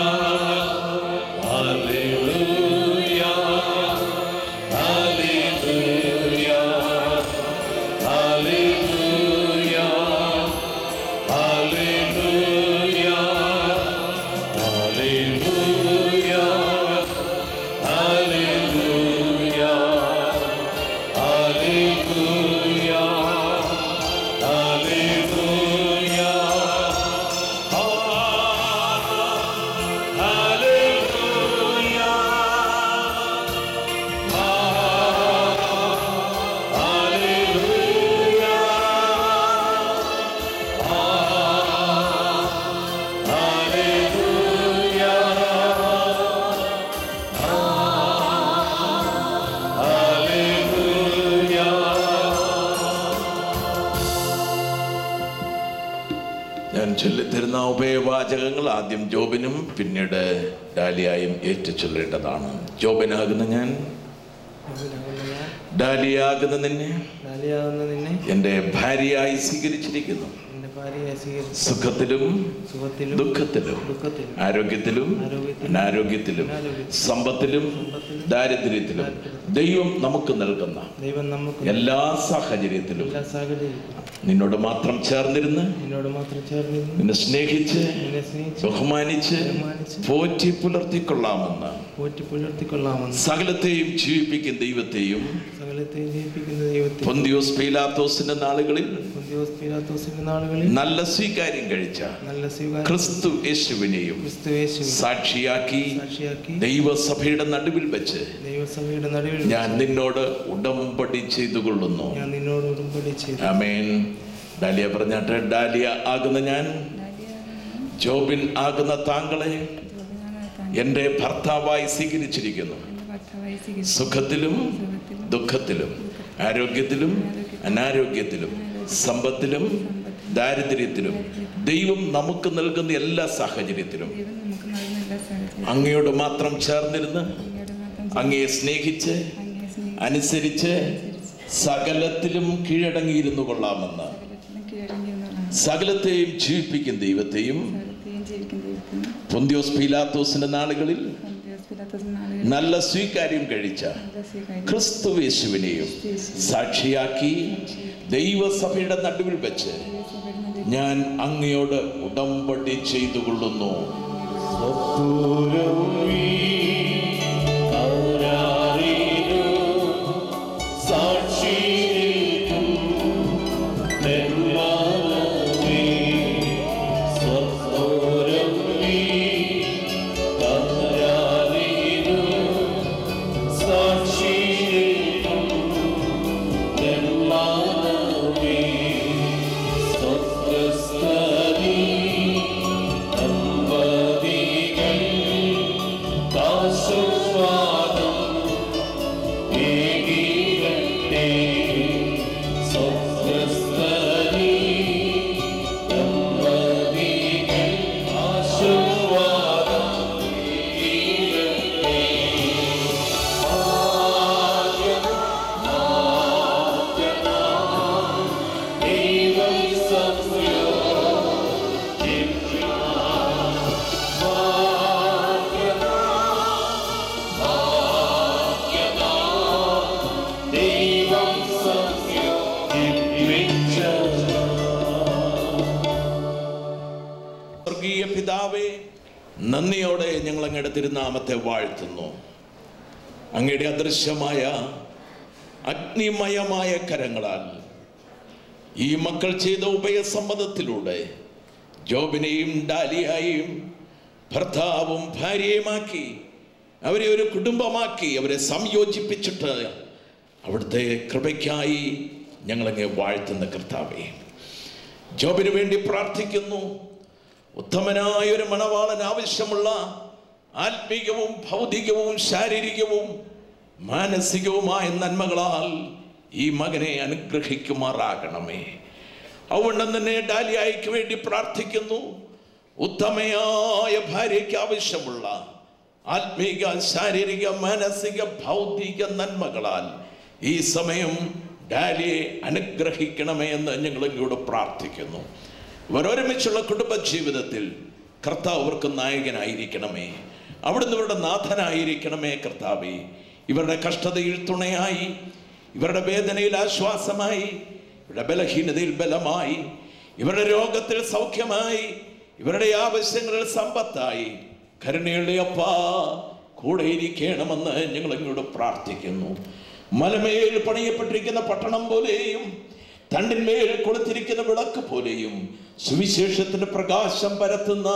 hallelujah, hallelujah, hallelujah, hallelujah, hallelujah, hallelujah, hallelujah, hallelujah, ഞാൻ ചൊല്ലിത്തരുന്ന ഉഭയവാചകങ്ങൾ ആദ്യം ജോബിനും പിന്നീട് ഡാലിയായും ഏറ്റു ചൊല്ലേണ്ടതാണ്. ജോബിനാകുന്ന ഞാൻ, ഡാലിയാകുന്ന നിന്നെ എൻ്റെ ഭാര്യയായി സ്വീകരിച്ചിരിക്കുന്നു. സുഖത്തിലും ദുഃഖത്തിലും, ആരോഗ്യത്തിലും അനാരോഗ്യത്തിലും, സമ്പത്തിലും ദാരിദ്ര്യത്തിലും ദൈവം നമുക്ക് നൽകുന്ന എല്ലാ സാഹചര്യത്തിലും നിന്നോട് മാത്രം ചേർന്നിരുന്ന്, നിന്നെ സ്നേഹിച്ച് ബഹുമാനിച്ച് പോറ്റി പുലർത്തിക്കൊള്ളാമെന്ന് സകലത്തെയും ജീവിപ്പിക്കുന്ന ദൈവത്തെയും പൊന്തിയോസ് പീലാത്തോസിന്റെ നാളുകളിൽ നല്ല സ്വീകാര്യം കഴിച്ച ക്രിസ്തു യേശുവിനെയും സാക്ഷിയാക്കി ദൈവസഭയുടെ നടുവിൽ വെച്ച് ഞാൻ നിന്നോട് ഉടമ്പടി ചെയ്തു കൊള്ളുന്നു. ആമേൻ. ഡാലിയ പറഞ്ഞാട്ടെ. ഡാലിയ ആകുന്ന ഞാൻ, ജോബിൻ ആകുന്ന താങ്കളെ എൻ്റെ ഭർത്താവായി സ്വീകരിച്ചിരിക്കുന്നു. സുഖത്തിലും ദുഃഖത്തിലും, ആരോഗ്യത്തിലും അനാരോഗ്യത്തിലും, സമ്പത്തിലും ദാരിദ്ര്യത്തിലും, ദൈവം നമുക്ക് നൽകുന്ന എല്ലാ സാഹചര്യത്തിലും അങ്ങയോട് മാത്രം ചേർന്നിരുന്ന് അങ്ങയെ സ്നേഹിച്ച് അനുസരിച്ച് സകലത്തിലും കീഴടങ്ങിയിരുന്നു കൊള്ളാമെന്ന് സകലത്തെയും ജീവിപ്പിക്കുന്ന ദൈവത്തെയും പൊന്തിയോസ് പീലാത്തോസിന്റെ നാളുകളിൽ നല്ല സ്വീകാര്യം കഴിച്ച ക്രിസ്തു യേശുവിനെയും സാക്ഷിയാക്കി ദൈവസഭയുടെ നടുവിൽ വെച്ച് ഞാൻ അങ്ങയോട് ഉടമ്പടി ചെയ്തു കൊള്ളുന്നു. പിതാവേ, നന്ദിയോടെ ഞങ്ങൾ അങ്ങയുടെ തിരുനാമത്തെ വാഴ്ത്തുന്നു. അങ്ങയുടെ അദൃശ്യമായ അഗ്നിമയമായ കരങ്ങളാൽ ഈ മക്കൾ ചെയ്ത ഉഭയസമ്മതത്തിലൂടെ ജോബിനെയും ഡാലിയായും ഭർത്താവും ഭാര്യയുമാക്കി അവരെ ഒരു കുടുംബമാക്കി അവരെ സംയോജിപ്പിച്ചിട്ട് അവിടുത്തെ കൃപയ്ക്കായി ഞങ്ങളങ്ങെ വാഴ്ത്തുന്ന കർത്താവേ, ജോബിന് വേണ്ടി പ്രാർത്ഥിക്കുന്നു. ഉത്തമനായ ഒരു മണവാളൻ ആവശ്യമുള്ള ആത്മീയവും ഭൗതികവും ശാരീരികവും മാനസികവുമായ നന്മകളാൽ ഈ മകനെ അനുഗ്രഹിക്കുമാറാകണമേ. അതുകൊണ്ട് തന്നെ ഡാലിയായിക്ക് വേണ്ടി പ്രാർത്ഥിക്കുന്നു. ഉത്തമയായ ഭാര്യയ്ക്ക് ആവശ്യമുള്ള ആത്മീക, ശാരീരിക, മാനസിക, ഭൗതിക നന്മകളാൽ ഈ സമയം ഡാലിയെ അനുഗ്രഹിക്കണമേ എന്ന് ഞങ്ങൾ ഇങ്ങോട്ട് പ്രാർത്ഥിക്കുന്നു. ഇവരൊരുമിച്ചുള്ള കുടുംബജീവിതത്തിൽ കർത്താവ് അവർക്ക് നായകനായിരിക്കണമേ. അവിടുന്ന് ഇവരുടെ നാഥനായിരിക്കണമേ കർത്താവേ. ഇവരുടെ കഷ്ടതയിൽ തുണയായി, ഇവരുടെ വേദനയിൽ ആശ്വാസമായി, ഇവരുടെ ബലഹീനതയിൽ ബലമായി, ഇവരുടെ രോഗത്തിൽ സൗഖ്യമായി, ഇവരുടെ ആവശ്യങ്ങളിൽ സമ്പത്തായി കരുണയുള്ള അപ്പാ കൂടെ ഇരിക്കണമെന്ന് ഞങ്ങൾ ഇങ്ങോട്ട് പ്രാർത്ഥിക്കുന്നു. മലമേൽ പണിയപ്പെട്ടിരിക്കുന്ന പട്ടണം പോലെയും തണ്ടിന്മേൽ കൊളുത്തിരിക്കുന്ന വിളക്ക് പോലെയും സുവിശേഷത്തിന്റെ പ്രകാശം പരത്തുന്ന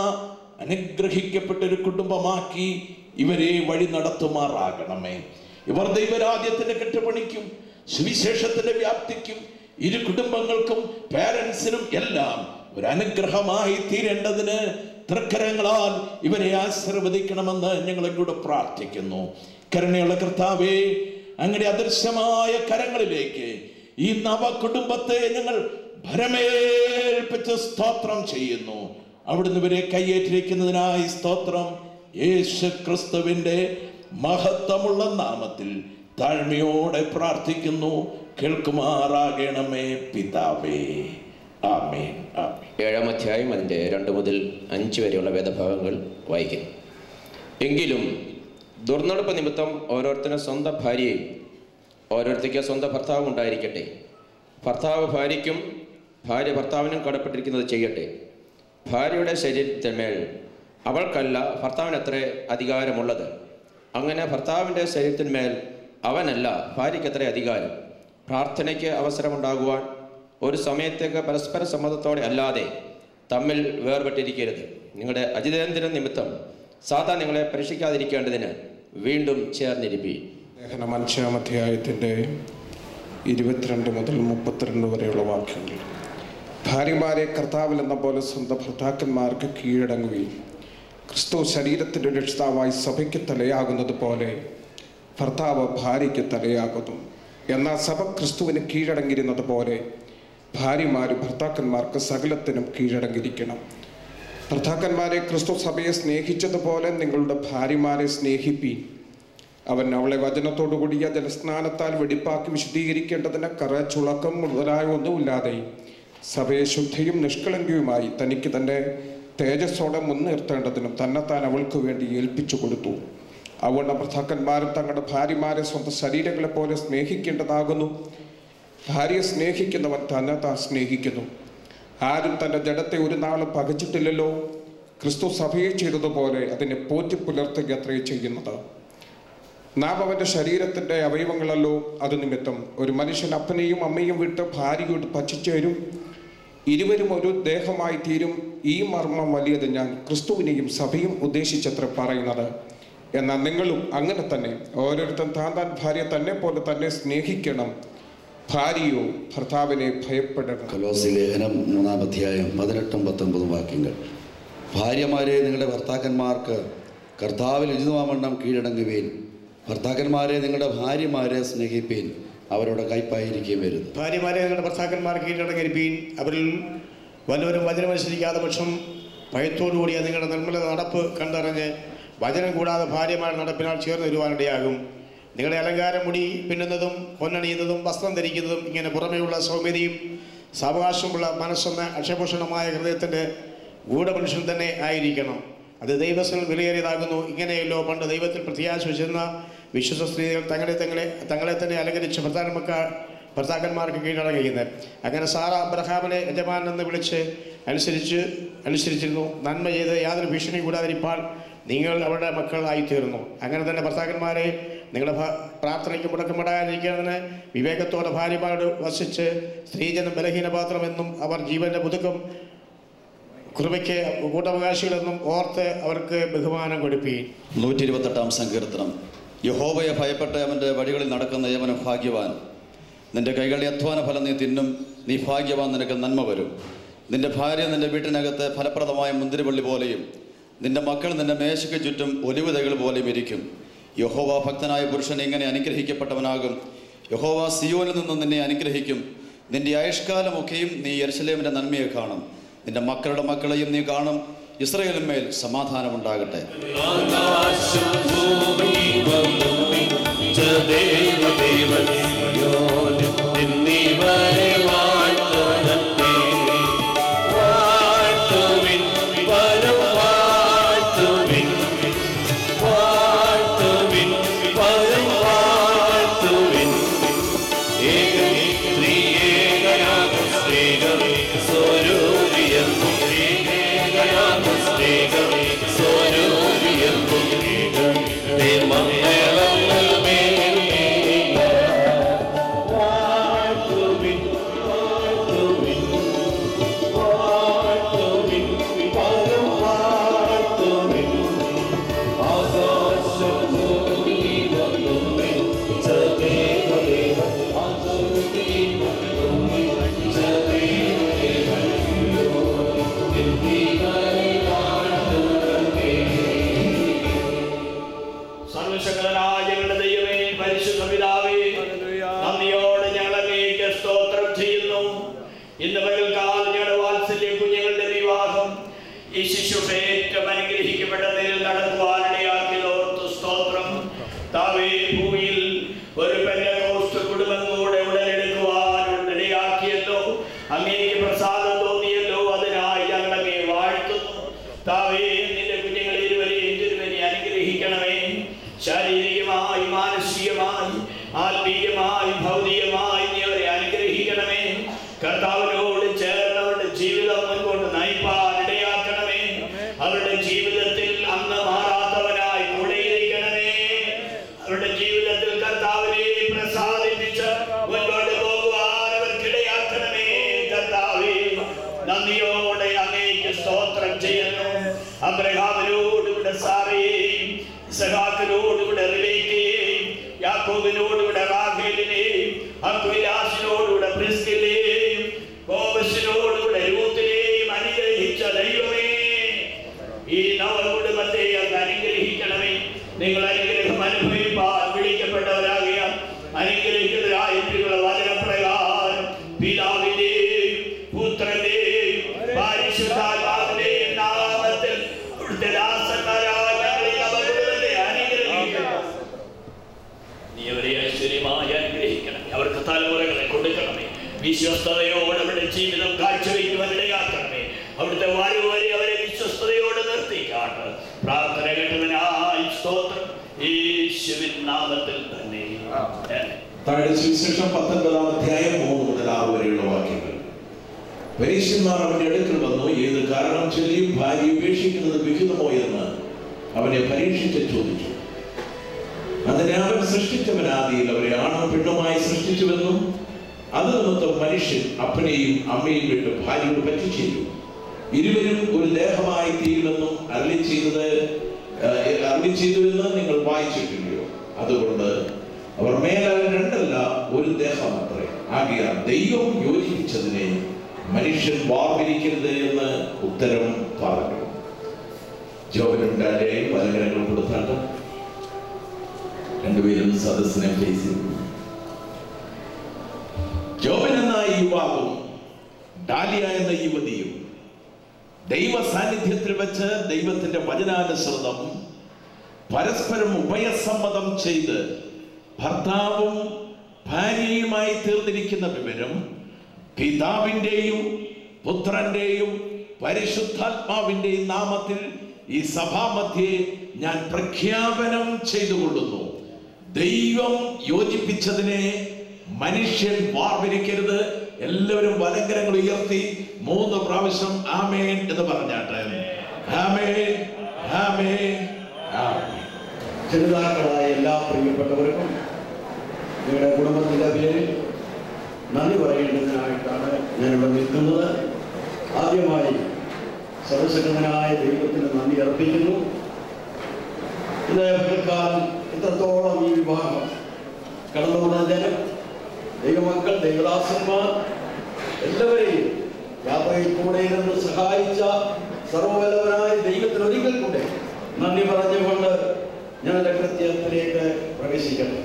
അനുഗ്രഹിക്കപ്പെട്ടൊരു കുടുംബമാക്കി ഇവരെ വഴി നടത്തുമാറാകണമേ. ഇവർ ദൈവരാജ്യത്തിന്റെ കെട്ടുപണിക്കും സുവിശേഷത്തിന്റെ വ്യാപ്തിക്കും ഇരു കുടുംബങ്ങൾക്കും പാരൻസിനും എല്ലാം ഒരു അനുഗ്രഹമായി തീരേണ്ടതിന് തൃക്കരങ്ങളാൽ ഇവരെ ആശീർവദിക്കണമെന്ന് ഞങ്ങൾ ഇങ്ങോട്ട് പ്രാർത്ഥിക്കുന്നു. കരുണയുള്ള കർത്താവേ, അങ്ങനെ അദൃശ്യമായ കരങ്ങളിലേക്ക് ഈ നവ കുടുംബത്തെ ഞങ്ങൾ ഭരമേൽപ്പിച്ച് സ്തോത്രം ചെയ്യുന്നു. അവിടുന്ന് ഇവരെ കയ്യേറ്റിരിക്കുന്നതിനായി സ്തോത്രം. യേശു ക്രിസ്തുവിന്റെ മഹത്വമുള്ള നാമത്തിൽ താഴ്മയോടെ പ്രാർത്ഥിക്കുന്നു. കേൾക്കുമാറാകണമേ പിതാവേ. ആമേൻ. ആമേൻ. 7-ാം അധ്യായം അതിൻ്റെ 2 മുതൽ 5 വരെയുള്ള വേദഭാഗങ്ങൾ വായിക്കുന്നു. എങ്കിലും ദുർനടപ്പ് നിമിത്തം ഓരോരുത്തരും സ്വന്തം ഭാര്യയും ഓരോരുത്തർക്ക് സ്വന്തം ഭർത്താവും ഉണ്ടായിരിക്കട്ടെ. ഭർത്താവ് ഭാര്യയ്ക്കും ഭാര്യ ഭർത്താവിനും കടപ്പെട്ടിരിക്കുന്നത് ചെയ്യട്ടെ. ഭാര്യയുടെ ശരീരത്തിന്മേൽ അവൾക്കല്ല ഭർത്താവിനത്രേ അധികാരമുള്ളത്. അങ്ങനെ ഭർത്താവിൻ്റെ ശരീരത്തിന്മേൽ അവനല്ല ഭാര്യയ്ക്കത്ര അധികാരം. പ്രാർത്ഥനയ്ക്ക് അവസരമുണ്ടാകുവാൻ ഒരു സമയത്തേക്ക് പരസ്പര സമ്മതത്തോടെ അല്ലാതെ തമ്മിൽ വേർപെട്ടിരിക്കരുത്. നിങ്ങളുടെ അജിതേന്ദ്രൻ നിമിത്തം സാത്താൻ നിങ്ങളെ പരീക്ഷിക്കാതിരിക്കേണ്ടതിന് വീണ്ടും ചേർന്നിരിപ്പീൻ. ലേഖനം 5-ാം അധ്യായത്തിൻ്റെ 22 മുതൽ 32 വരെയുള്ള വാക്യങ്ങൾ. ഭാര്യമാരെ കർത്താവിൽ എന്ന പോലെ സ്വന്തം ഭർത്താക്കന്മാർക്ക് കീഴടങ്ങുകയും ക്രിസ്തു ശരീരത്തിൻ്റെ രക്ഷിതാവായി സഭയ്ക്ക് തലയാകുന്നത് പോലെ ഭർത്താവ് ഭാര്യയ്ക്ക് തലയാകുന്നു. എന്നാൽ സഭ ക്രിസ്തുവിന് കീഴടങ്ങിയിരുന്നത് പോലെ ഭാര്യമാർ ഭർത്താക്കന്മാർക്ക് സകലത്തിനും കീഴടങ്ങിയിരിക്കണം. ഭർത്താക്കന്മാരെ ക്രിസ്തു സഭയെ സ്നേഹിച്ചതുപോലെ നിങ്ങളുടെ ഭാര്യമാരെ സ്നേഹിപ്പീൻ. അവൻ അവളെ വചനത്തോടുകൂടിയ ജലസ്നാനത്താൽ വെടിപ്പാക്കി വിശുദ്ധീകരിക്കേണ്ടതിന് കറ, ചുളക്കം മുതലായ ഒന്നുമില്ലാതെ സഭയെ ശുദ്ധിയും നിഷ്കളങ്കയുമായി തനിക്ക് തൻ്റെ തേജസ്സോടെ മുൻനിർത്തേണ്ടതിനും തന്നെത്താൻ അവൾക്ക് വേണ്ടി ഏൽപ്പിച്ചു കൊടുത്തു. അതുകൊണ്ട് ഭർത്താക്കന്മാരും തങ്ങളുടെ ഭാര്യമാരെ സ്വന്തം ശരീരങ്ങളെ പോലെ സ്നേഹിക്കേണ്ടതാകുന്നു. ഭാര്യയെ സ്നേഹിക്കുന്നവൻ തന്നെ താൻ സ്നേഹിക്കുന്നു. ആരും തൻ്റെ ജഡത്തെ ഒരു നാളും പകച്ചിട്ടില്ലല്ലോ. ക്രിസ്തു സഭയെ ചെയ്തതുപോലെ അതിനെ പോറ്റി പുലർത്തുക അത്രേ ചെയ്യുന്നത്. നാം അവൻ്റെ ശരീരത്തിൻ്റെ അവയവങ്ങളല്ലോ. അത് നിമിത്തം ഒരു മനുഷ്യൻ അപ്പനെയും അമ്മയും വിട്ട് ഭാര്യയോട് പറ്റിച്ചേരും, ഇരുവരും ഒരു ദേഹമായി തീരും. ഈ മർമ്മം വലിയത് ഞാൻ ക്രിസ്തുവിനെയും സഭയും ഉദ്ദേശിച്ചത്ര പറയുന്നത്. എന്നാൽ നിങ്ങളും അങ്ങനെ തന്നെ ഓരോരുത്തൻ താൻ ഭാര്യ തന്നെ പോലെ തന്നെ സ്നേഹിക്കണം. ഭാര്യയോ ഭർത്താവിനെ ഭയപ്പെടണം. കൊലോസി ലേഖനം 3-ാം അധ്യായം 18-19 വാക്യങ്ങൾ. ഭാര്യമാരെ നിങ്ങളുടെ ഭർത്താക്കന്മാർക്ക് കർത്താവിൽ ഉചിതമാവണ്ണം കീഴടങ്ങുവീൻ. ഭർത്താക്കന്മാരെ നിങ്ങളുടെ ഭാര്യമാരെ സ്നേഹിപ്പീൻ, അവരുടെ കൈപ്പായിരിക്കുകയും വരുത്. ഭാര്യമാരെ നിങ്ങളുടെ ഭർത്താക്കന്മാർ കീഴടങ്ങിയിരിപ്പീൻ. അവരിൽ വല്ലവരും വചനമനുസരിക്കാതെ പക്ഷം ഭയത്തോടുകൂടിയ നിങ്ങളുടെ നിർമ്മല നടപ്പ് കണ്ടറിഞ്ഞ് വചനം കൂടാതെ ഭാര്യമാർ നടപ്പിനാൽ ചേർന്ന് വരുവാനിടയാകും. നിങ്ങളുടെ അലങ്കാരം, മുടി പിന്നുന്നതും പൊന്നണിയുന്നതും വസ്ത്രം ധരിക്കുന്നതും ഇങ്ങനെ പുറമേയുള്ള സൗമ്യതയും സാവകാശമുള്ള മനസ്സെന്ന അക്ഷഭൂഷണമായ ഹൃദയത്തിൻ്റെ ഗൂഢമനുഷ്യൻ തന്നെ ആയിരിക്കണം. അത് ദൈവസ്ഥൽ വിലയേറിയതാകുന്നു. ഇങ്ങനെയല്ലോ പണ്ട് ദൈവത്തിൽ പ്രത്യാശ വെച്ചിരുന്ന വിശ്വസ സ്ത്രീകൾ തങ്ങളെ തന്നെ അലങ്കരിച്ച് ഭർത്താക്കന്മാർക്ക് കീഴടങ്ങിയിരുന്നത്. അങ്ങനെ സാറ അബ്രഹാമിനെ യജമാൻ എന്ന് വിളിച്ച് അനുസരിച്ചിരുന്നു. നന്മ ചെയ്ത് യാതൊരു ഭീഷണി കൂടാതിരിപ്പാൻ നിങ്ങൾ അവരുടെ മക്കളായിത്തീർന്നു. അങ്ങനെ തന്നെ ഭർത്താക്കന്മാരെ നിങ്ങളുടെ പ്രാർത്ഥനയ്ക്ക് മുടക്കമിടാതിരിക്കുന്നതിന് വിവേകത്തോടെ ഭാര്യമാരോട് വസിച്ച് സ്ത്രീജനം ബലഹീനപാത്രമെന്നും അവർ ജീവന്റെ പുതുക്കം കൃപയ്ക്ക് കൂട്ടവകാശികളെന്നും ഓർത്ത് അവർക്ക് ബഹുമാനം കൊടുപ്പീൻ. 128-ാം സങ്കീർത്തനം. യഹോവയെ ഭയപ്പെട്ട് അവൻ്റെ വഴികളിൽ നടക്കുന്ന യവനും ഭാഗ്യവാൻ. നിന്റെ കൈകളുടെ അധ്വാന ഫലം നീ തിന്നും, നീ ഭാഗ്യവാൻ, നിനക്ക് നന്മ വരും. നിന്റെ ഭാര്യ നിന്റെ വീട്ടിനകത്ത് ഫലപ്രദമായ മുന്തിരിവള്ളി പോലെയും നിന്റെ മക്കൾ നിന്റെ മേശയ്ക്ക് ചുറ്റും ഒലിവ് തൈകൾ പോലെയും ഇരിക്കും. യഹോവ ഭക്തനായ പുരുഷൻ ഇങ്ങനെ അനുഗ്രഹിക്കപ്പെട്ടവനാകും. യഹോവ സിയോനിൽ നിന്നും നിന്നെ അനുഗ്രഹിക്കും. നിന്റെ ആയുഷ്കാലമൊക്കെയും നീ യെരൂശലേമിൻ്റെ നന്മയെ കാണും. നിന്റെ മക്കളുടെ മക്കളെയും നീ കാണും. ഇസ്രായേലിന്മേൽ സമാധാനമുണ്ടാകട്ടെ. വിശ്വസ്തയോടെ അവരുടെ ജീവിതം കാഴ്ചവെക്കുവാനിടയാക്കണമേ. അവിടുത്തെ വരവരെ അവരെ വിശ്വസ്തയോടെ നിർത്തിക്കാട്ട്. പ്രാർത്ഥന കേട്ടതിനായി സ്തോത്രം. യേശുവിൻ നാമത്തിൽ തന്നെ. സുവിശേഷം 19-ാം അധ്യായം 3 മുതൽ 6 വരെയുള്ള വാക്യങ്ങൾ. പരീശന്മാർ അവന്റെ അടുക്കൽ വന്നു. ഏത് കാരണം ചൊല്ലിയും ഭാര്യ ഉപേക്ഷിക്കുന്നത് വിഹിതമോ എന്ന് അവനെ പരീക്ഷിച്ച് ചോദിച്ചു. അതിനെ അവൻ സൃഷ്ടിച്ചവനാദിയിൽ അവരെ ആണും പെണ്ണുമായി സൃഷ്ടിച്ചുവെന്നും അത് നിമിത്തം മനുഷ്യൻ അപ്പനെയും അമ്മയും വിട്ട് ഭാര്യയോട് പറ്റിച്ചേരും, ഇരുവരും ഒരു ദേഹമായി തീരുമെന്നും അരുളി ചെയ്തുവെന്ന് നിങ്ങൾ വായിച്ചിട്ടില്ലയോ? അതുകൊണ്ട് അവർ മേലാൽ രണ്ടല്ല ഒരു ദേഹമത്രേ. ആകയാൽ ദൈവം യോജിപ്പിച്ചതിനെ മനുഷ്യൻ വാർവിരിക്കരുത് എന്ന് ഉത്തരം പറഞ്ഞു. ജോബനുണ്ടാരെ പലകരങ്ങൾ കൊടുത്താട്ട് രണ്ടുപേരും സദസ്സിനെ ഫേസ് ചെയ്തു. ജോബൻ എന്ന യുവാവും ഡാലിയ എന്ന യുവതിയും ദൈവ സാന്നിധ്യത്തിൽ വെച്ച് ദൈവത്തിന്റെ വചനാനുസൃതം പരസ്പരം ഉഭയസമ്മതം ചെയ്ത് ഭർത്താവും ഭാര്യയുമായി തീർന്നിരിക്കുന്ന വിവരം പിതാവിന്റെയും പുത്രന്റെയും പരിശുദ്ധാത്മാവിന്റെയും നാമത്തിൽ ഈ സഭാമധ്യേ ഞാൻ പ്രഖ്യാപനം ചെയ്തുകൊള്ളുന്നു. ദൈവം യോജിപ്പിച്ചതിനെ മനുഷ്യൻ വാർവിരിക്കരുത്. എല്ലാവരും വലങ്കരങ്ങൾ ഉയർത്തി 3 പ്രാവശ്യം ആമേൻ എന്ന് പറഞ്ഞാട്ടെ. ആമേൻ, ആമേൻ, ആമേൻ. ചെറുതാക്കളായ എല്ലാ പ്രിയപ്പെട്ടവർക്കും നിങ്ങളുടെ കുടുംബത്തിൻ്റെ പേരിൽ നന്ദി പറയേണ്ടതിനായിട്ടാണ് ഞാനിവിടെ നിൽക്കുന്നത്. ആദ്യമായി സർവശക്തനായ ദൈവത്തിന് നന്ദി അർപ്പിക്കുന്നു. ഇന്ന് പിൽക്കാലം ഇത്രത്തോളം ഈ വിഭാഗം കടന്നു വന്ന ജനം, ദൈവമക്കൾ, ദൈവദാസന്മാർ എല്ലാവരെയും യാത്രയിൽ കൂടെ ഇരുന്ന് സഹായിച്ച സർവ്വവല്ലഭനായ ദൈവത്തിന് ഒരിക്കൽ കൂടെ നന്ദി പറഞ്ഞുകൊണ്ട് ഞാൻ എൻ്റെ കൃത്യത്തിലേക്ക് പ്രവേശിക്കട്ടെ.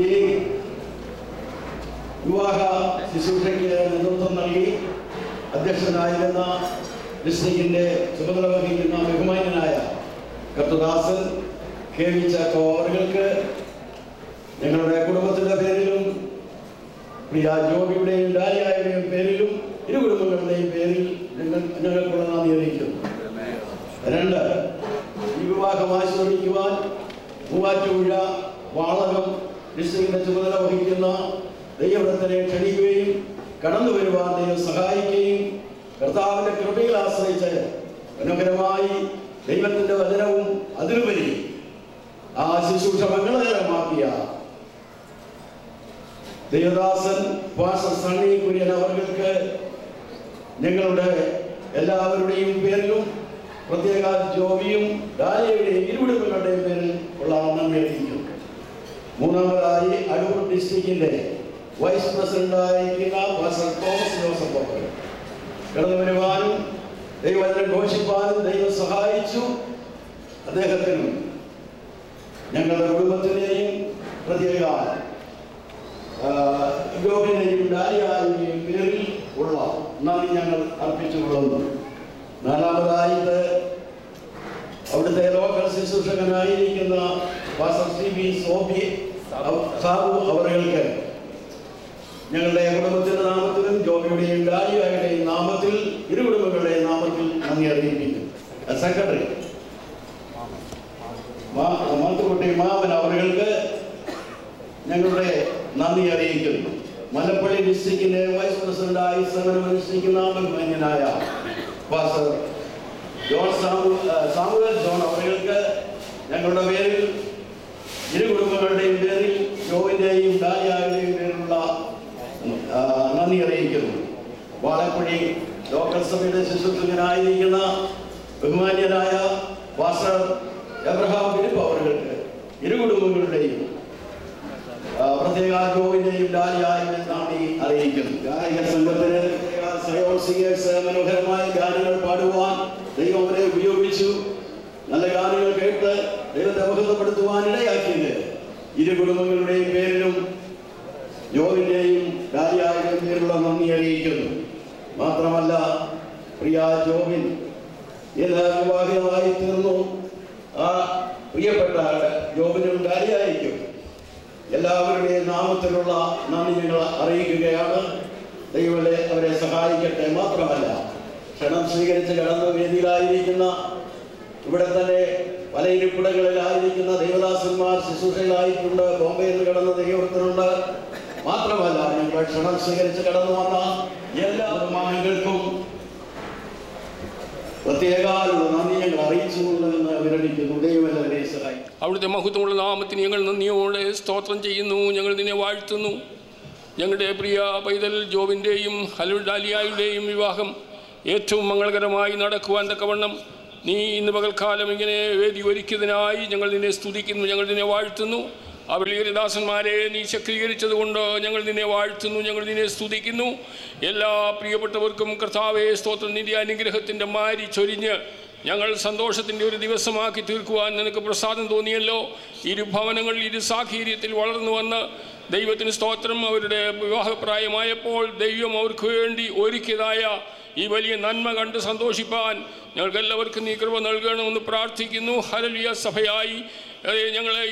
ഈ വിവാഹ ശുശ്രൂഷയ്ക്ക് നേതൃത്വം നൽകി അധ്യക്ഷനായിരുന്ന ഡിസ്ട്രിക്റ്റിൻ്റെ ചുമതല വഹിക്കുന്ന ബഹുമാന്യനായ കർത്തദാസൻ കെ വി ചാക്കോ അവർക്ക് ഞങ്ങളുടെ കുടുംബത്തിൻ്റെ പേരിലും പ്രിയ ജോബിയുടെയും ഡാലിയായുടെയും പേരിലും ഇരു കുടുംബങ്ങളുടെയും പേരിൽ ഞങ്ങൾക്കുള്ള നന്ദി അറിയിക്കുന്നു. 2, ഈ വിവാഹം ആശീർവദിക്കുവാൻ മൂവാറ്റുപുഴ വാളകം ഡിസ്ട്രിക്റ്റിന്റെ ചുമതല വഹിക്കുന്ന ദൈവവ്രതനെ ക്ഷണിക്കുകയും കടന്നു വരുവാൻ ദൈവം സഹായിക്കുകയും കർത്താവിന്റെ കൃപയിൽ ആശ്രയിച്ച് മനോഹരമായി ദൈവത്തിന്റെ വചനവും അതിലുപരി ആ ശുശ്രൂഷ മംഗളകരമാക്കിയ ദേവദാസൻ പാസ്റ്റർ സണ്ണി കുര്യൻ അവർക്ക് ഞങ്ങളുടെ എല്ലാവരുടെയും പേരിലും പ്രത്യേക ജോബിയും ഡാലിയയുടെയും ഇരുകുടുംബങ്ങളുടെയും പേരിൽ ഉള്ള നന്ദി അറിയിക്കുന്നു. 3ാമതായി അടൂർ ഡിസ്ട്രിക്റ്റിന്റെ വൈസ് പ്രസിഡന്റായിരിക്കുന്ന പാസ്റ്റർ തോമസ് ജോസഫ് അവർ കടന്നു വരുവാനും ദൈവവചനം ഘോഷിപ്പാനും ദൈവം സഹായിച്ചു. അദ്ദേഹത്തിനും ഞങ്ങളുടെ കുടുംബത്തിനെയും പ്രത്യേക ജോബിനെയും ഡാലിയായുടെയും പേരിൽ ഉള്ള നന്ദി ഞങ്ങൾ അർപ്പിച്ചുകൊള്ളുന്നു. 4ാമതായിട്ട് അവിടുത്തെ ലോക്കൽ ശുശ്രൂഷകനായിരിക്കുന്ന പാസ്റ്റർ CB സാബു അവർക്ക് ഞങ്ങളുടെ കുടുംബത്തിന്റെ നാമത്തിലും ജോബിയുടെയും ഡാലിയായുടെയും നാമത്തിൽ ഇരു കുടുംബങ്ങളുടെയും നാമത്തിൽ നന്ദി അറിയിക്കുന്നു. സെക്രട്ടറി മാത്തുക്കുട്ടി മാമൻ അവർക്ക് ഞങ്ങളുടെ നന്ദി അറിയിക്കുന്നു. മലപ്പള്ളി ഡിസ്ട്രിക്റ്റിന്റെ വൈസ് പ്രസിഡന്റായി സേവനമനുഷ്ഠിക്കുന്ന ബഹുമാന്യനായ പാസ്റ്റർ സാമുവൽ ജോൺ അവർക്ക് ഞങ്ങളുടെ പേരിൽ ഇരു കുടുംബങ്ങളുടെയും പേരിൽ ജോവിന്റെയും ഡാലിയായുടെയും പേരിലുള്ള നന്ദി അറിയിക്കുന്നു. വാളക്കുഴി ലോക്കൽ സഭയുടെ ശുശ്രൂഷകനായിരിക്കുന്ന ബഹുമാന്യനായ പാസ്റ്റർ എബ്രഹാം ഫിലിപ്പ് അവർക്ക് ഇരു കുടുംബങ്ങളുടെയും പ്രത്യേക ജോവിന്റെയും ഡാലിയായുടെയും നന്ദി അറിയിക്കുന്നു. ഗായക സംഘത്തിന് മനോഹരമായ ഗാനങ്ങൾ പാടുവാൻ ദൈവം അവരെ ഉപയോഗിച്ചു. നല്ല ഗാനങ്ങൾ കേട്ട് ദൈവത്തെ മഹത്വപ്പെടുത്തുവാൻ ഇടയാക്കിയത് ഇരു കുടുംബങ്ങളുടെയും പേരിലും ജോബിന്റെയും ഡാലിയായുടെയും പേരിലുള്ള നന്ദി അറിയിക്കുന്നു. മാത്രമല്ല പ്രിയ ജോബിൻ വിവാഹിതമായി തീർന്നു. ആ പ്രിയപ്പെട്ട ജോബിനും ഡാലിയായിരിക്കും എല്ലാവരുടെയും നാമത്തിലുള്ള നന്ദി ഞങ്ങൾ അറിയിക്കുകയാണ്. ദൈവം അവരെ സഹായിക്കട്ടെ. മാത്രമല്ല ക്ഷണം സ്വീകരിച്ച് കടന്ന വേദിയിലായിരിക്കുന്ന ഇവിടെ തന്നെ പല ഇരിപ്പിടങ്ങളിലായിരിക്കുന്ന ദൈവദാസന്മാർ ശുശ്രൂഷയിലായിട്ടുണ്ട്. ബോംബെയിൽ നിന്ന് കടന്ന ദൈവത്തിനുണ്ട്. മാത്രമല്ല ഞങ്ങൾ ക്ഷണം സ്വീകരിച്ച് കടന്നു വന്ന എല്ലാ ബഹുമാനങ്ങൾക്കും പ്രത്യേകാലുള്ള നന്ദി ഞങ്ങൾ അറിയിച്ചുകൊണ്ടെന്ന് വിരമിക്കുന്നു. ദൈവം എല്ലാവരെയും സഹായിക്കും. അവിടുത്തെ മഹത്വമുള്ള നാമത്തിന് ഞങ്ങൾ നന്ദിയോടെ സ്തോത്രം ചെയ്യുന്നു. ഞങ്ങൾ നിന്നെ വാഴ്ത്തുന്നു. ഞങ്ങളുടെ പ്രിയ പൈതൽ ജോബിൻ്റെയും ഡാലിയായുടെയും വിവാഹം ഏറ്റവും മംഗളകരമായി നടക്കുവാൻ തക്കവണ്ണം നീ ഇന്ന് പകൽക്കാലം ഇങ്ങനെ വേദി ഒരുക്കിയതിനായി ഞങ്ങൾ നിന്നെ സ്തുതിക്കുന്നു. ഞങ്ങൾ നിന്നെ വാഴ്ത്തുന്നു. അവരുടെ ദാസന്മാരെ നീ ശക്തീകരിച്ചതുകൊണ്ട് ഞങ്ങൾ നിന്നെ വാഴ്ത്തുന്നു. ഞങ്ങൾ നിന്നെ സ്തുതിക്കുന്നു. എല്ലാ പ്രിയപ്പെട്ടവർക്കും കർത്താവേ സ്തോത്രം. നിന്റെ അനുഗ്രഹത്തിൻ്റെ മാരി ചൊരിഞ്ഞ് ഞങ്ങൾ സന്തോഷത്തിൻ്റെ ഒരു ദിവസമാക്കി തീർക്കുവാൻ നിനക്ക് പ്രസാദം തോന്നിയല്ലോ. ഇരു ഭവനങ്ങൾ ഇരു സാഹചര്യത്തിൽ വളർന്നു വന്ന് ദൈവത്തിന് സ്തോത്രം. അവരുടെ വിവാഹപ്രായമായപ്പോൾ ദൈവം അവർക്ക് വേണ്ടി ഒരുക്കിയതായ ഈ വലിയ നന്മ കണ്ട് സന്തോഷിപ്പാൻ ഞങ്ങൾക്കെല്ലാവർക്കും നീ കൃപ നൽകണമെന്ന് പ്രാർത്ഥിക്കുന്നു. ഹല്ലേലൂയ. സഭയായി ഞങ്ങളെ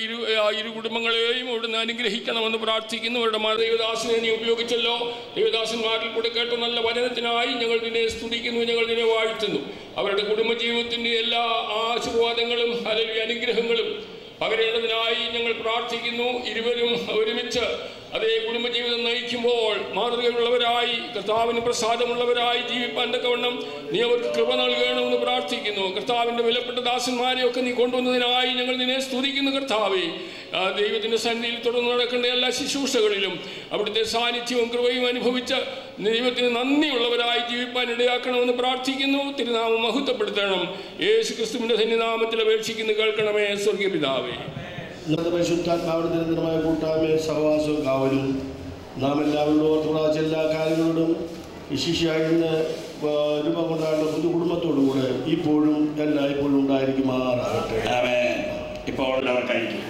ഇരു കുടുംബങ്ങളെയും അവിടുന്ന് അനുഗ്രഹിക്കണമെന്ന് പ്രാർത്ഥിക്കുന്നു. അവരുടെ ദൈവദാസനെ നീ ഉപയോഗിച്ചല്ലോ. ദൈവദാസന്മാരിൽ കൂടെ കേട്ട നല്ല വചനത്തിനായി ഞങ്ങൾ നിന്നെ സ്തുതിക്കുന്നു. ഞങ്ങൾ നിന്നെ വാഴ്ത്തുന്നു. അവരുടെ കുടുംബജീവിതത്തിൻ്റെ എല്ലാ ആശീർവാദങ്ങളും ഹല്ലേലൂയ അനുഗ്രഹങ്ങളും പകരേണ്ടതിനായി ഞങ്ങൾ പ്രാർത്ഥിക്കുന്നു. ഇരുവരും ഒരുമിച്ച് അതേ കുടുംബജീവിതം നയിക്കുമ്പോൾ മാതൃകയുള്ളവരായി കർത്താവിന് പ്രസാദമുള്ളവരായി ജീവിപ്പാൻ തക്കവണ്ണം നീ അവർക്ക് കൃപ നൽകണമെന്ന് പ്രാർത്ഥിക്കുന്നു. കർത്താവിൻ്റെ വിലപ്പെട്ട ദാസന്മാരെയൊക്കെ നീ കൊണ്ടുവന്നതിനായി ഞങ്ങൾ നിന്നെ സ്തുതിക്കുന്നു. കർത്താവേ ദൈവത്തിൻ്റെ സന്നിധിയിൽ തുടർന്ന് നടക്കേണ്ട എല്ലാ ശുശ്രൂഷകളിലും അവിടുത്തെ സാന്നിധ്യവും കൃപയും അനുഭവിച്ച് ദൈവത്തിന് നന്ദിയുള്ളവരായി ജീവിപ്പാൻ ഇടയാക്കണമെന്ന് പ്രാർത്ഥിക്കുന്നു. തിരുനാമം മഹത്വപ്പെടുത്തണം. യേശു ക്രിസ്തുവിൻ്റെ സന്നിധാനത്തിൽ അപേക്ഷിക്കുന്നു. കേൾക്കണമേ സ്വർഗീയ പിതാവേ. പരിശുദ്ധാത്മാവിന്റെ നിരന്തരമായ കൂട്ടായ്മയും സഹവാസവും കാവലും നാം എല്ലാവരോടും ഓർത്തുപ്രാച്ച എല്ലാ കാര്യങ്ങളോടും വിശിഷ്യായി ഇന്ന് രൂപം കൊണ്ടാടുന്ന പുതു കുടുംബത്തോടുകൂടെ ഇപ്പോഴും എല്ലായ്പ്പോഴും ഉണ്ടായിരിക്കുമാറാകട്ടെ. ഇപ്പോൾ അവർ കഴിക്കും.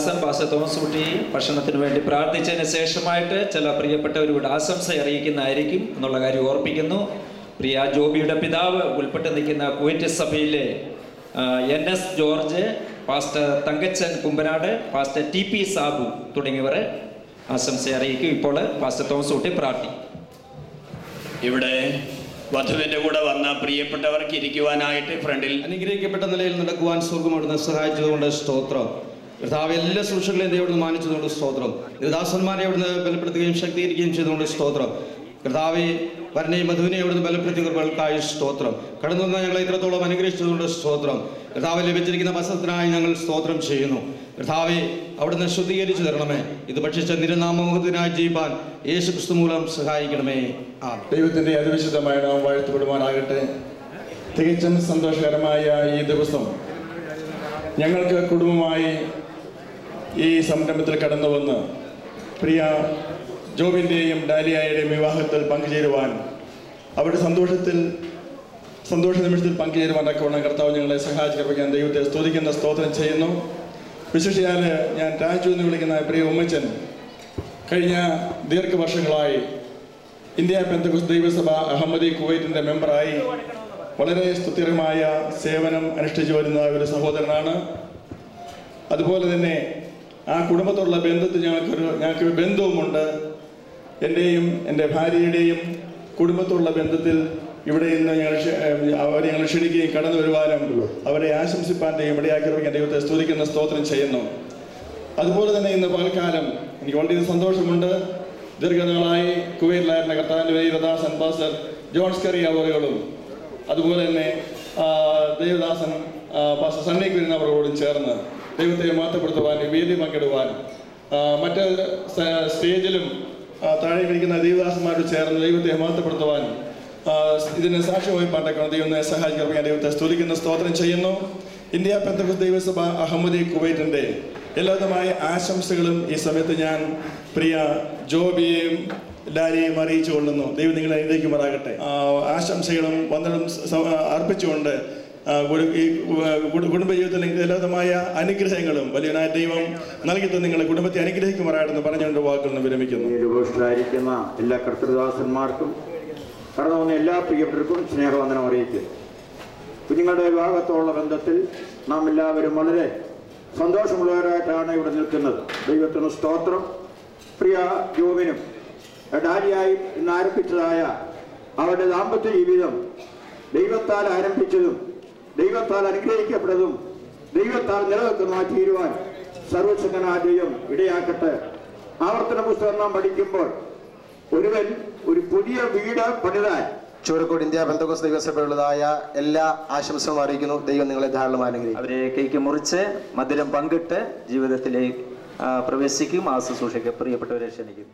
ദൈവദാസൻ പാസ്റ്റർ തോമസ് കുട്ടി ഭക്ഷണത്തിന് വേണ്ടി പ്രാർത്ഥിച്ചതിന് ശേഷമായിട്ട് ചില പ്രിയപ്പെട്ടവരോട് ആശംസ അറിയിക്കുന്നതായിരിക്കും എന്നുള്ള കാര്യം ഓർപ്പിക്കുന്നു. പ്രിയ ജോബിയുടെ പിതാവ് ഉൾപ്പെട്ട് നിൽക്കുന്ന കുവൈറ്റ് സഭയിലെ NS George, pastor Thankachan Kumbanad, pastor TP Sabu തുടങ്ങിയവർ ആശംസ അറിയിക്കും. ഇപ്പോൾ പാസ്റ്റർ തോമസ് കുട്ടി പ്രാർത്ഥിക്കും. ഇവിടെ വധുവിൻ്റെ കൂടെ വന്ന പ്രിയപ്പെട്ടവർക്ക് ഇരിക്കുവാനായിട്ട് ഫ്രണ്ടിൽ അനുഗ്രഹിക്കപ്പെട്ട നിലയിൽ നടക്കുവാൻ സ്വർഗം അവിടുന്ന് സഹായിച്ചതുകൊണ്ട് സ്തോത്രം. കർത്താവ് എല്ലാ സൂക്ഷികളെയും ദൈവം മാനിച്ചതുകൊണ്ട് സ്തോത്രം. ദാസന്മാരെ അവിടുന്ന് ബലപ്പെടുത്തുകയും ശക്തീകരിക്കുകയും ചെയ്തുകൊണ്ട് സ്തോത്രം. കർത്താവെ വരനെയും മധുവിനെയും അവിടുന്ന് ബലപ്പെടുത്തിയവർക്കായി സ്തോത്രം. കടന്നു വന്ന ഞങ്ങളെ ഇത്രത്തോളം അനുഗ്രഹിച്ചതുകൊണ്ട് സ്തോത്രം. കർത്താവ് ലഭിച്ചിരിക്കുന്ന വസത്തിനായി ഞങ്ങൾ സ്തോത്രം ചെയ്യുന്നു. കർത്താവെ അവിടുന്ന് ശുദ്ധീകരിച്ചു തരണമേ. ഇത് ഭക്ഷിച്ച നിരനാമമുഖത്തിനായി ജീവിപ്പാൻ യേശു ക്രിസ്തു മൂലം സഹായിക്കണമേ. ദൈവത്തിൻ്റെ അതിവിശുദ്ധമായ നാം വാഴ്ത്തപ്പെടുവാനാകട്ടെ. തികച്ചും സന്തോഷകരമായ ഈ ദിവസം ഞങ്ങൾക്ക് കുടുംബമായി ഈ സംരംഭത്തിൽ കടന്നു വന്ന് പ്രിയ ജോബിൻ്റെയും ഡാലിയായുടെയും വിവാഹത്തിൽ പങ്കുചേരുവാൻ, അവരുടെ സന്തോഷ നിമിഷത്തിൽ പങ്കുചേരുവാൻ തക്കവണ്ണം കർത്താവ് ഞങ്ങളെ സഹായിക്കാൻ ദൈവത്തെ സ്തുതിക്കുന്ന സ്തോത്രം ചെയ്യുന്നു. വിശേഷിച്ചാൽ ഞാൻ രാജു എന്ന് വിളിക്കുന്ന പ്രിയ ഉമ്മച്ചൻ കഴിഞ്ഞ ദീർഘവർഷങ്ങളായി ഇന്ത്യ പെന്തക്കോസ്ത് ദൈവസഭ അഹമ്മദി കുവൈറ്റിൻ്റെ മെമ്പറായി വളരെ സ്തുത്യർഹമായ സേവനം അനുഷ്ഠിച്ചു വരുന്ന ഒരു സഹോദരനാണ്. അതുപോലെ തന്നെ ആ കുടുംബത്തോടുള്ള ബന്ധത്തിൽ ഞങ്ങൾക്കൊരു ബന്ധവുമുണ്ട്. എൻ്റെയും എൻ്റെ ഭാര്യയുടെയും കുടുംബത്തോടുള്ള ബന്ധത്തിൽ ഇവിടെ ഇന്ന് അവരെ ഞങ്ങൾ ക്ഷണിക്കുകയും കടന്നു വരുവാനും അവരെ ആശംസിപ്പാൻ്റെയും ഇടയാക്കി ദൈവത്തെ സ്തുതിക്കുന്ന സ്തോത്രം ചെയ്യുന്നു. അതുപോലെ തന്നെ ഇന്ന് പകൽക്കാലം എനിക്ക് വളരെ സന്തോഷമുണ്ട്. ദീർഘനാളായി കുവൈറ്റിലായിരുന്ന കർത്താവിൻ്റെ ദൈവദാസൻ പാസ്റ്റർ ജോൺസ് കറി അവറുകളും അതുപോലെ തന്നെ ദൈവദാസൻ പാസ്റ്റർ സണ്ണി കുര്യൻ അവരോടും ചേർന്ന് ദൈവത്തെ മാറ്റപ്പെടുത്തുവാൻ, വേദി പങ്കിടുവാൻ, മറ്റ് സ്റ്റേജിലും താഴെ ഇരിക്കുന്ന ദൈവദാസന്മാരോട് ചേർന്ന് ദൈവത്തെ മാറ്റപ്പെടുത്തുവാൻ ഇതിന് സാക്ഷ്യമായി പാട്ടേക്കണം ദൈവത്തെ സഹായിക്കാൻ ദൈവത്തെ സ്തുതിക്കുന്ന സ്തോത്രം ചെയ്യുന്നു. ഇന്ത്യ പെന്തക്കോസ്ത് ദൈവസഭ അഹമ്മദി കുവൈറ്റിൻ്റെ എല്ലാവിധമായ ആശംസകളും ഈ സമയത്ത് ഞാൻ പ്രിയ ജോബിയെയും ലാലിയെയും അറിയിച്ചു കൊള്ളുന്നു. ദൈവം നിങ്ങളെ അനുഗ്രഹിക്കുമാറാകട്ടെ. ആശംസകളും വന്ദനം അർപ്പിച്ചുകൊണ്ട് ഈ കുടുംബജീവിതത്തിൽ എല്ലാവിധമായ അനുഗ്രഹങ്ങളും വലിയനായ ദൈവം നൽകിയിട്ട് നിങ്ങളെ കുടുംബത്തെ അനുഗ്രഹിക്കുമാറാകട്ടെന്ന് പറഞ്ഞുകൊണ്ട് വാക്കുകൾ വിരമിക്കുന്നു. ായിരിക്കുന്ന എല്ലാ കർത്തൃദാസന്മാർക്കും കടന്നു വന്ന എല്ലാ പ്രിയപ്പെട്ടവർക്കും സ്നേഹവന്ദനം അറിയിക്കുന്നു. കുഞ്ഞുങ്ങളുടെ വിവാഹത്തോടുള്ള ബന്ധത്തിൽ നാം എല്ലാവരും വളരെ സന്തോഷമുള്ളവരായിട്ടാണ് ഇവിടെ നിൽക്കുന്നത്. ദൈവത്തിന് സ്തോത്രം. പ്രിയ ജോബിനും ഡാലിയായി ഇന്ന് ആരംഭിച്ചതായ അവരുടെ ദാമ്പത്യ ജീവിതം ദൈവത്താൽ ആരംഭിച്ചതും ദൈവത്താൽ അനുഗ്രഹിക്കപ്പെട്ടതും ദൈവത്താൽ നിലനിൽക്കുന്നതായി തീരുവാൻ സർവശക്തനായ ദൈവം ഇടയാക്കട്ടെ. ആവർത്തന പുസ്തകം നാം പഠിക്കുമ്പോൾ ഒരുവൻ ഒരു പുതിയ വീട് പണിതാൻ ചൂരക്കോട് ഇന്ത്യ പെന്തക്കോസ്ത് ദൈവസഭയുള്ളതായ എല്ലാ ആശംസകളും അറിയിക്കുന്നു. ദൈവം നിങ്ങളെ ധാരാളം അനുഗ്രഹിക്കും. അവരെ കേക്ക് മുറിച്ച് മധുരം പങ്കിട്ട് ജീവിതത്തിലേക്ക് പ്രവേശിക്കും. ആ ശുശ്രൂഷയ്ക്ക് പ്രിയപ്പെട്ടവരെ ക്ഷണിക്കും.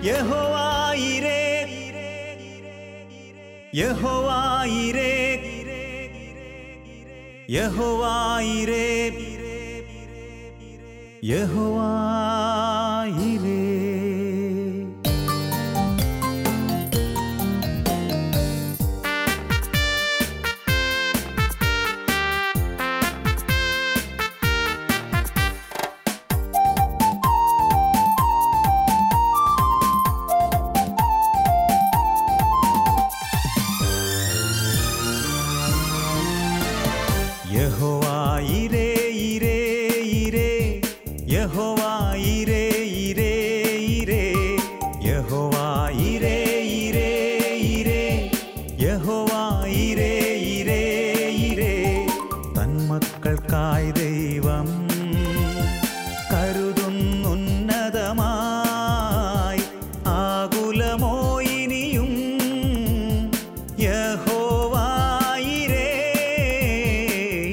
യഹോവായിരേ യഹോവായിരേ യഹോവായിരേ യഹോവായിരേ. യഹോവായിരേ ഇരേ ഇരേ യഹോവായിരേ ഇരേ ഇരേ യഹോവായിരേ ഇരേ ഇരേ യഹോവായിരേ ഇരേ ഇരേ. തന്മക്കൾക്കായി ദൈവം കരുതുന്നുന്നതമായി ആകുലമോ ഇനിയും യഹോവായിരേ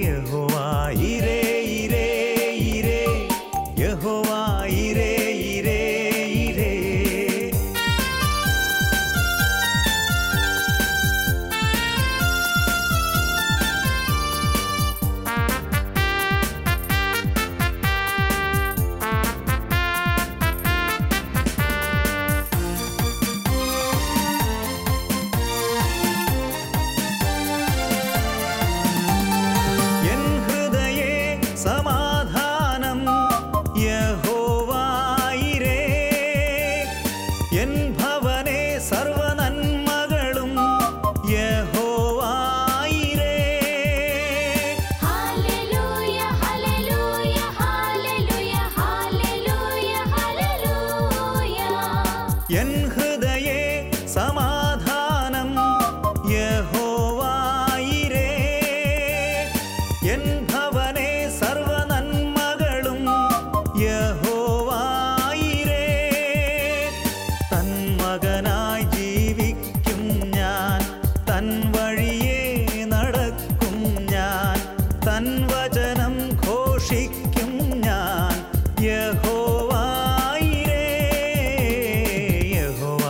യഹോവായിരേ ഇരേ ഇരേ യഹോവായിരേ ഇരേ ഇരേ. എൻ ഹൃദയേ സമാധാനം യഹോവായിരേ. എൻ ഭവനേ സർവനന്മകളും യഹോവായിരേ. Hallelujah hallelujah hallelujah hallelujah hallelujah. എൻ ഹൃദയേ സമാധാനം യഹോവായിരേ. എൻ ഭവനേ സർവനന്മകളും യഹോവായിരേ. തൻ മകനായി ജീവിക്കും ഞാൻ, തൻ വഴിയേ നടക്കും ഞാൻ, തൻ വചനം ഘോഷിക്കും ഞാൻ യഹോവായിരേ യഹോവായിരേ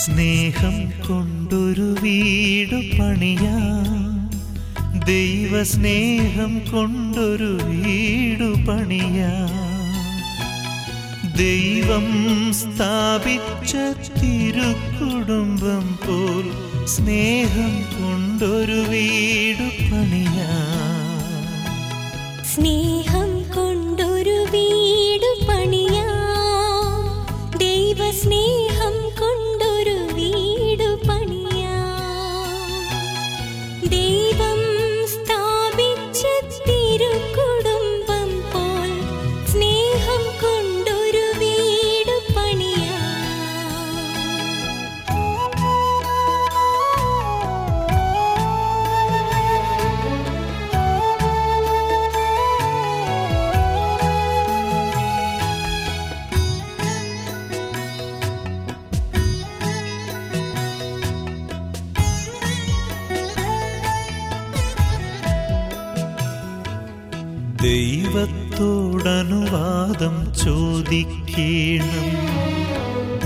സ്നേഹം കൊണ്ടൊരു വീടു പണിയാം, ദൈവസ്നേഹം കൊണ്ടൊരു വീടു പണിയാം. ദൈവം സ്ഥാപിച്ച തിരുക്കുടുംബം പോൽ സ്നേഹം കൊണ്ടൊരു വീടു പണിയാം. സ്നേഹം കൊണ്ടൊരു വീടു പണിയാം, ദൈവസ്നേഹം കൊണ്ടൊരു വീടു പണിയാം. ദൈവം സ്ഥാപിച്ച തിരുക്കുടുംബം പോൽ സ്നേഹം കൊണ്ടൊരു വീടു പണിയാം. ദൈവത്തോടനുവാദം ചോദിക്കണം,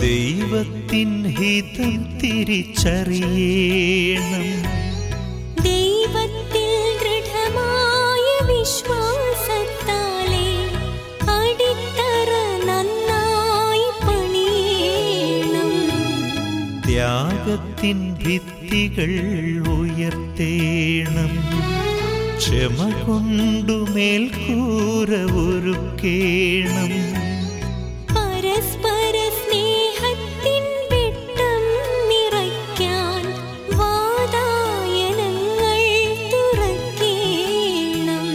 ദൈവത്തിൻ ഹിതം തിരിച്ചറിയണം. ദൈവത്തിൽ ദൃഢമായ വിശ്വാസത്താലെ അടിത്തറ നന്നായി പണിയണം. ത്യാഗത്തിൻ ഭിത്തികൾ ഉയർത്തേണം, ക്ഷമ കൊണ്ടു മേൽക്കൂര ഒരുക്കേണം. പരസ്പര സ്നേഹത്തിൻ വെട്ടം നിറയ്ക്കാൻ വാതായനങ്ങൾ തുറക്കേണം.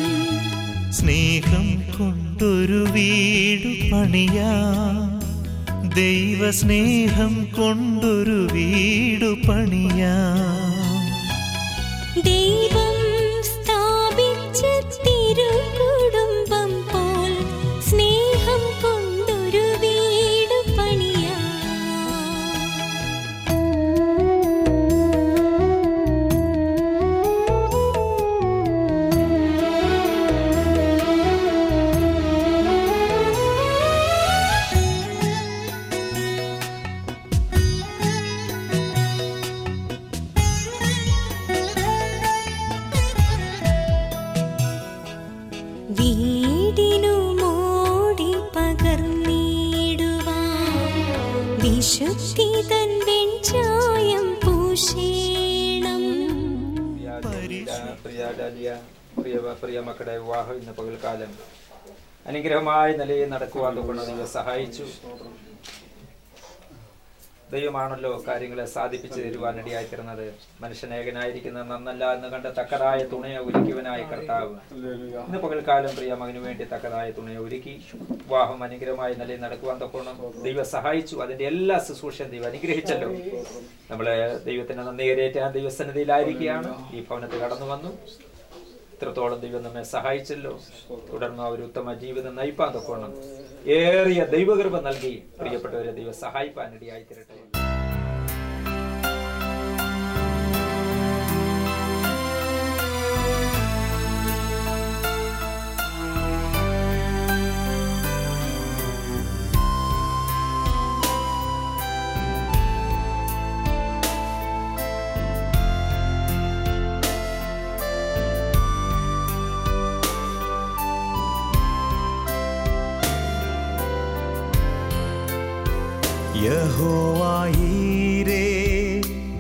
സ്നേഹം കൊണ്ടൊരു വീടു പണിയാം, ദൈവസ്നേഹം കൊണ്ടൊരു വീടു പണിയാം. ദൈവം സ്ഥാപിച്ച തിരുക്കുടുംബം പോൽ സ്നേഹം കൊണ്ടൊരു വീടു പണിയാം. വീടിനു മോടി പകർന്നിടുവാൻ വിശുദ്ധി തൻ വെൺചായം പൂശേണം. പ്രിയ മക്കളുടെ വിവാഹം ഇന്ന് പകൽക്കാലം അനുഗ്രഹമായ നിലയിൽ നടക്കുവാൻ ദൈവം സഹായിച്ചു. ദൈവമാണല്ലോ കാര്യങ്ങളെ സാധിപ്പിച്ചു തരുവാൻ ഇടയായിത്തീർന്നത്. മനുഷ്യനേകനായിരിക്കുന്നത് നന്നല്ല എന്ന് കണ്ട തക്കതായ തുണയെ ഒരുക്കിയവനായ കർത്താവ് ഇന്ന് പകൽക്കാലം പ്രിയ മകന് വേണ്ടി തക്കതായ തുണയെ ഒരുക്കി വിവാഹം അനുഗ്രഹമായ നിലയിൽ നടക്കുവാൻ തൊക്കണം ദൈവം സഹായിച്ചു. അതിന്റെ എല്ലാ ശുശ്രൂഷയും ദൈവം അനുഗ്രഹിച്ചല്ലോ. നമ്മളെ ദൈവത്തിന് നന്ദി കരയേറ്റാൻ ദൈവസന്നിധിയിലായിരിക്കുകയാണ്. ഈ ഭവനത്തിൽ കടന്നു വന്നു, ഇത്രത്തോളം ദൈവം നമ്മെ സഹായിച്ചല്ലോ. തുടർന്ന് അവർ ഉത്തമ ജീവിതം നയിപ്പാൻ തൊക്കണം ഏറിയ ദൈവകൃപ നൽകി പ്രിയപ്പെട്ടവരെ ദൈവം സഹായിപ്പാൻ ഇടയായി തീരട്ടെ. യഹോവായീരേ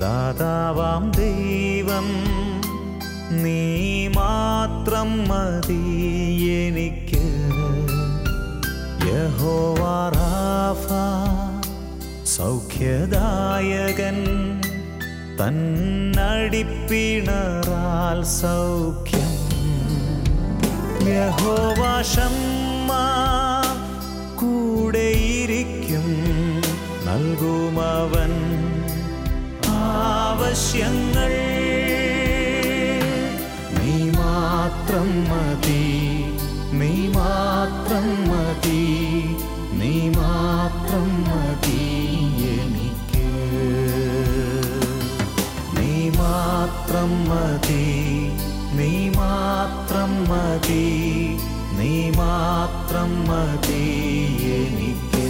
ദാതാവാം ദൈവം, നീ മാത്രം മതി എനിക്ക്. യഹോവാ റാഫ സൗഖ്യദായകൻ, തന്നടിപ്പിണറാൽ സൗഖ്യം. യഹോവാ ശമ്മാ കൂടെയിരിക്കും, നൽകുമവൻ ആവശ്യങ്ങൾ. നീ മാത്രം മതി, നീ മാത്രം മതി, നീ മാത്രം മതി എനിക്ക്. നീ മാത്രം മതി, നീ മാത്രം മതി, നീ മാത്രം മതി എനിക്ക്.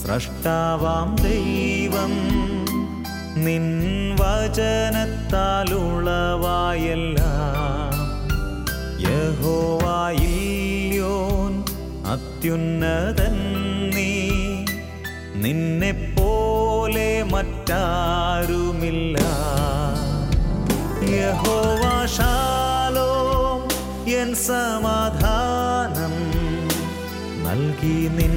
സ്രഷ്ടാവാം ദൈവം നിൻ വചനത്താലുളവായെല്ലാം യഹോവായില്യോൻ അത്യുന്നതൻ നീ നിന്നെപ്പോലെ മറ്റാരുമില്ല. യഹോവ ശാലോം എൻ സമാധാനം നൽകി നിൻ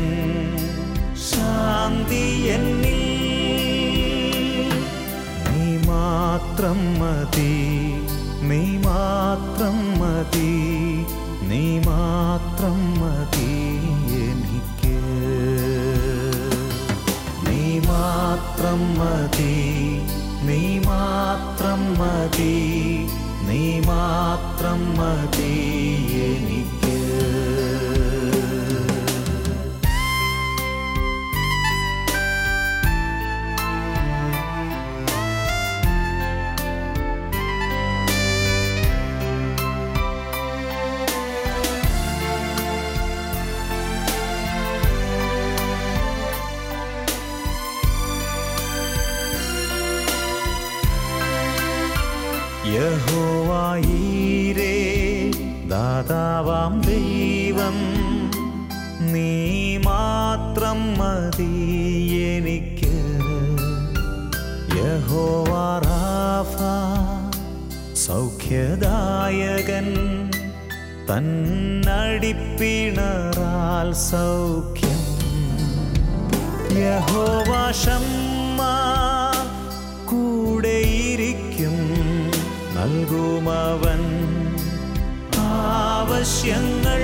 ശാന്തി എന്നിൽ. നീ മാത്രം മതി, നീ മാത്രം മതി, നീ മാത്രം മതി എനിക്ക്. നീ മാത്രം മതി, നീ മാത്രം മതി, നീ മാത്രം മതി എനിക്ക്. യഹോവായീരേ ദാതാവാം ദൈവം നീ മാത്രം മതി എനിക്ക്. യഹോവ റാഫ സൗഖ്യദായകൻ തന്നടിപ്പിണറാൽ സൗഖ്യം. യഹോവ ശമ്മ കൂടെയിരിക്കും നൽകുമവൻ ആവശ്യങ്ങൾ.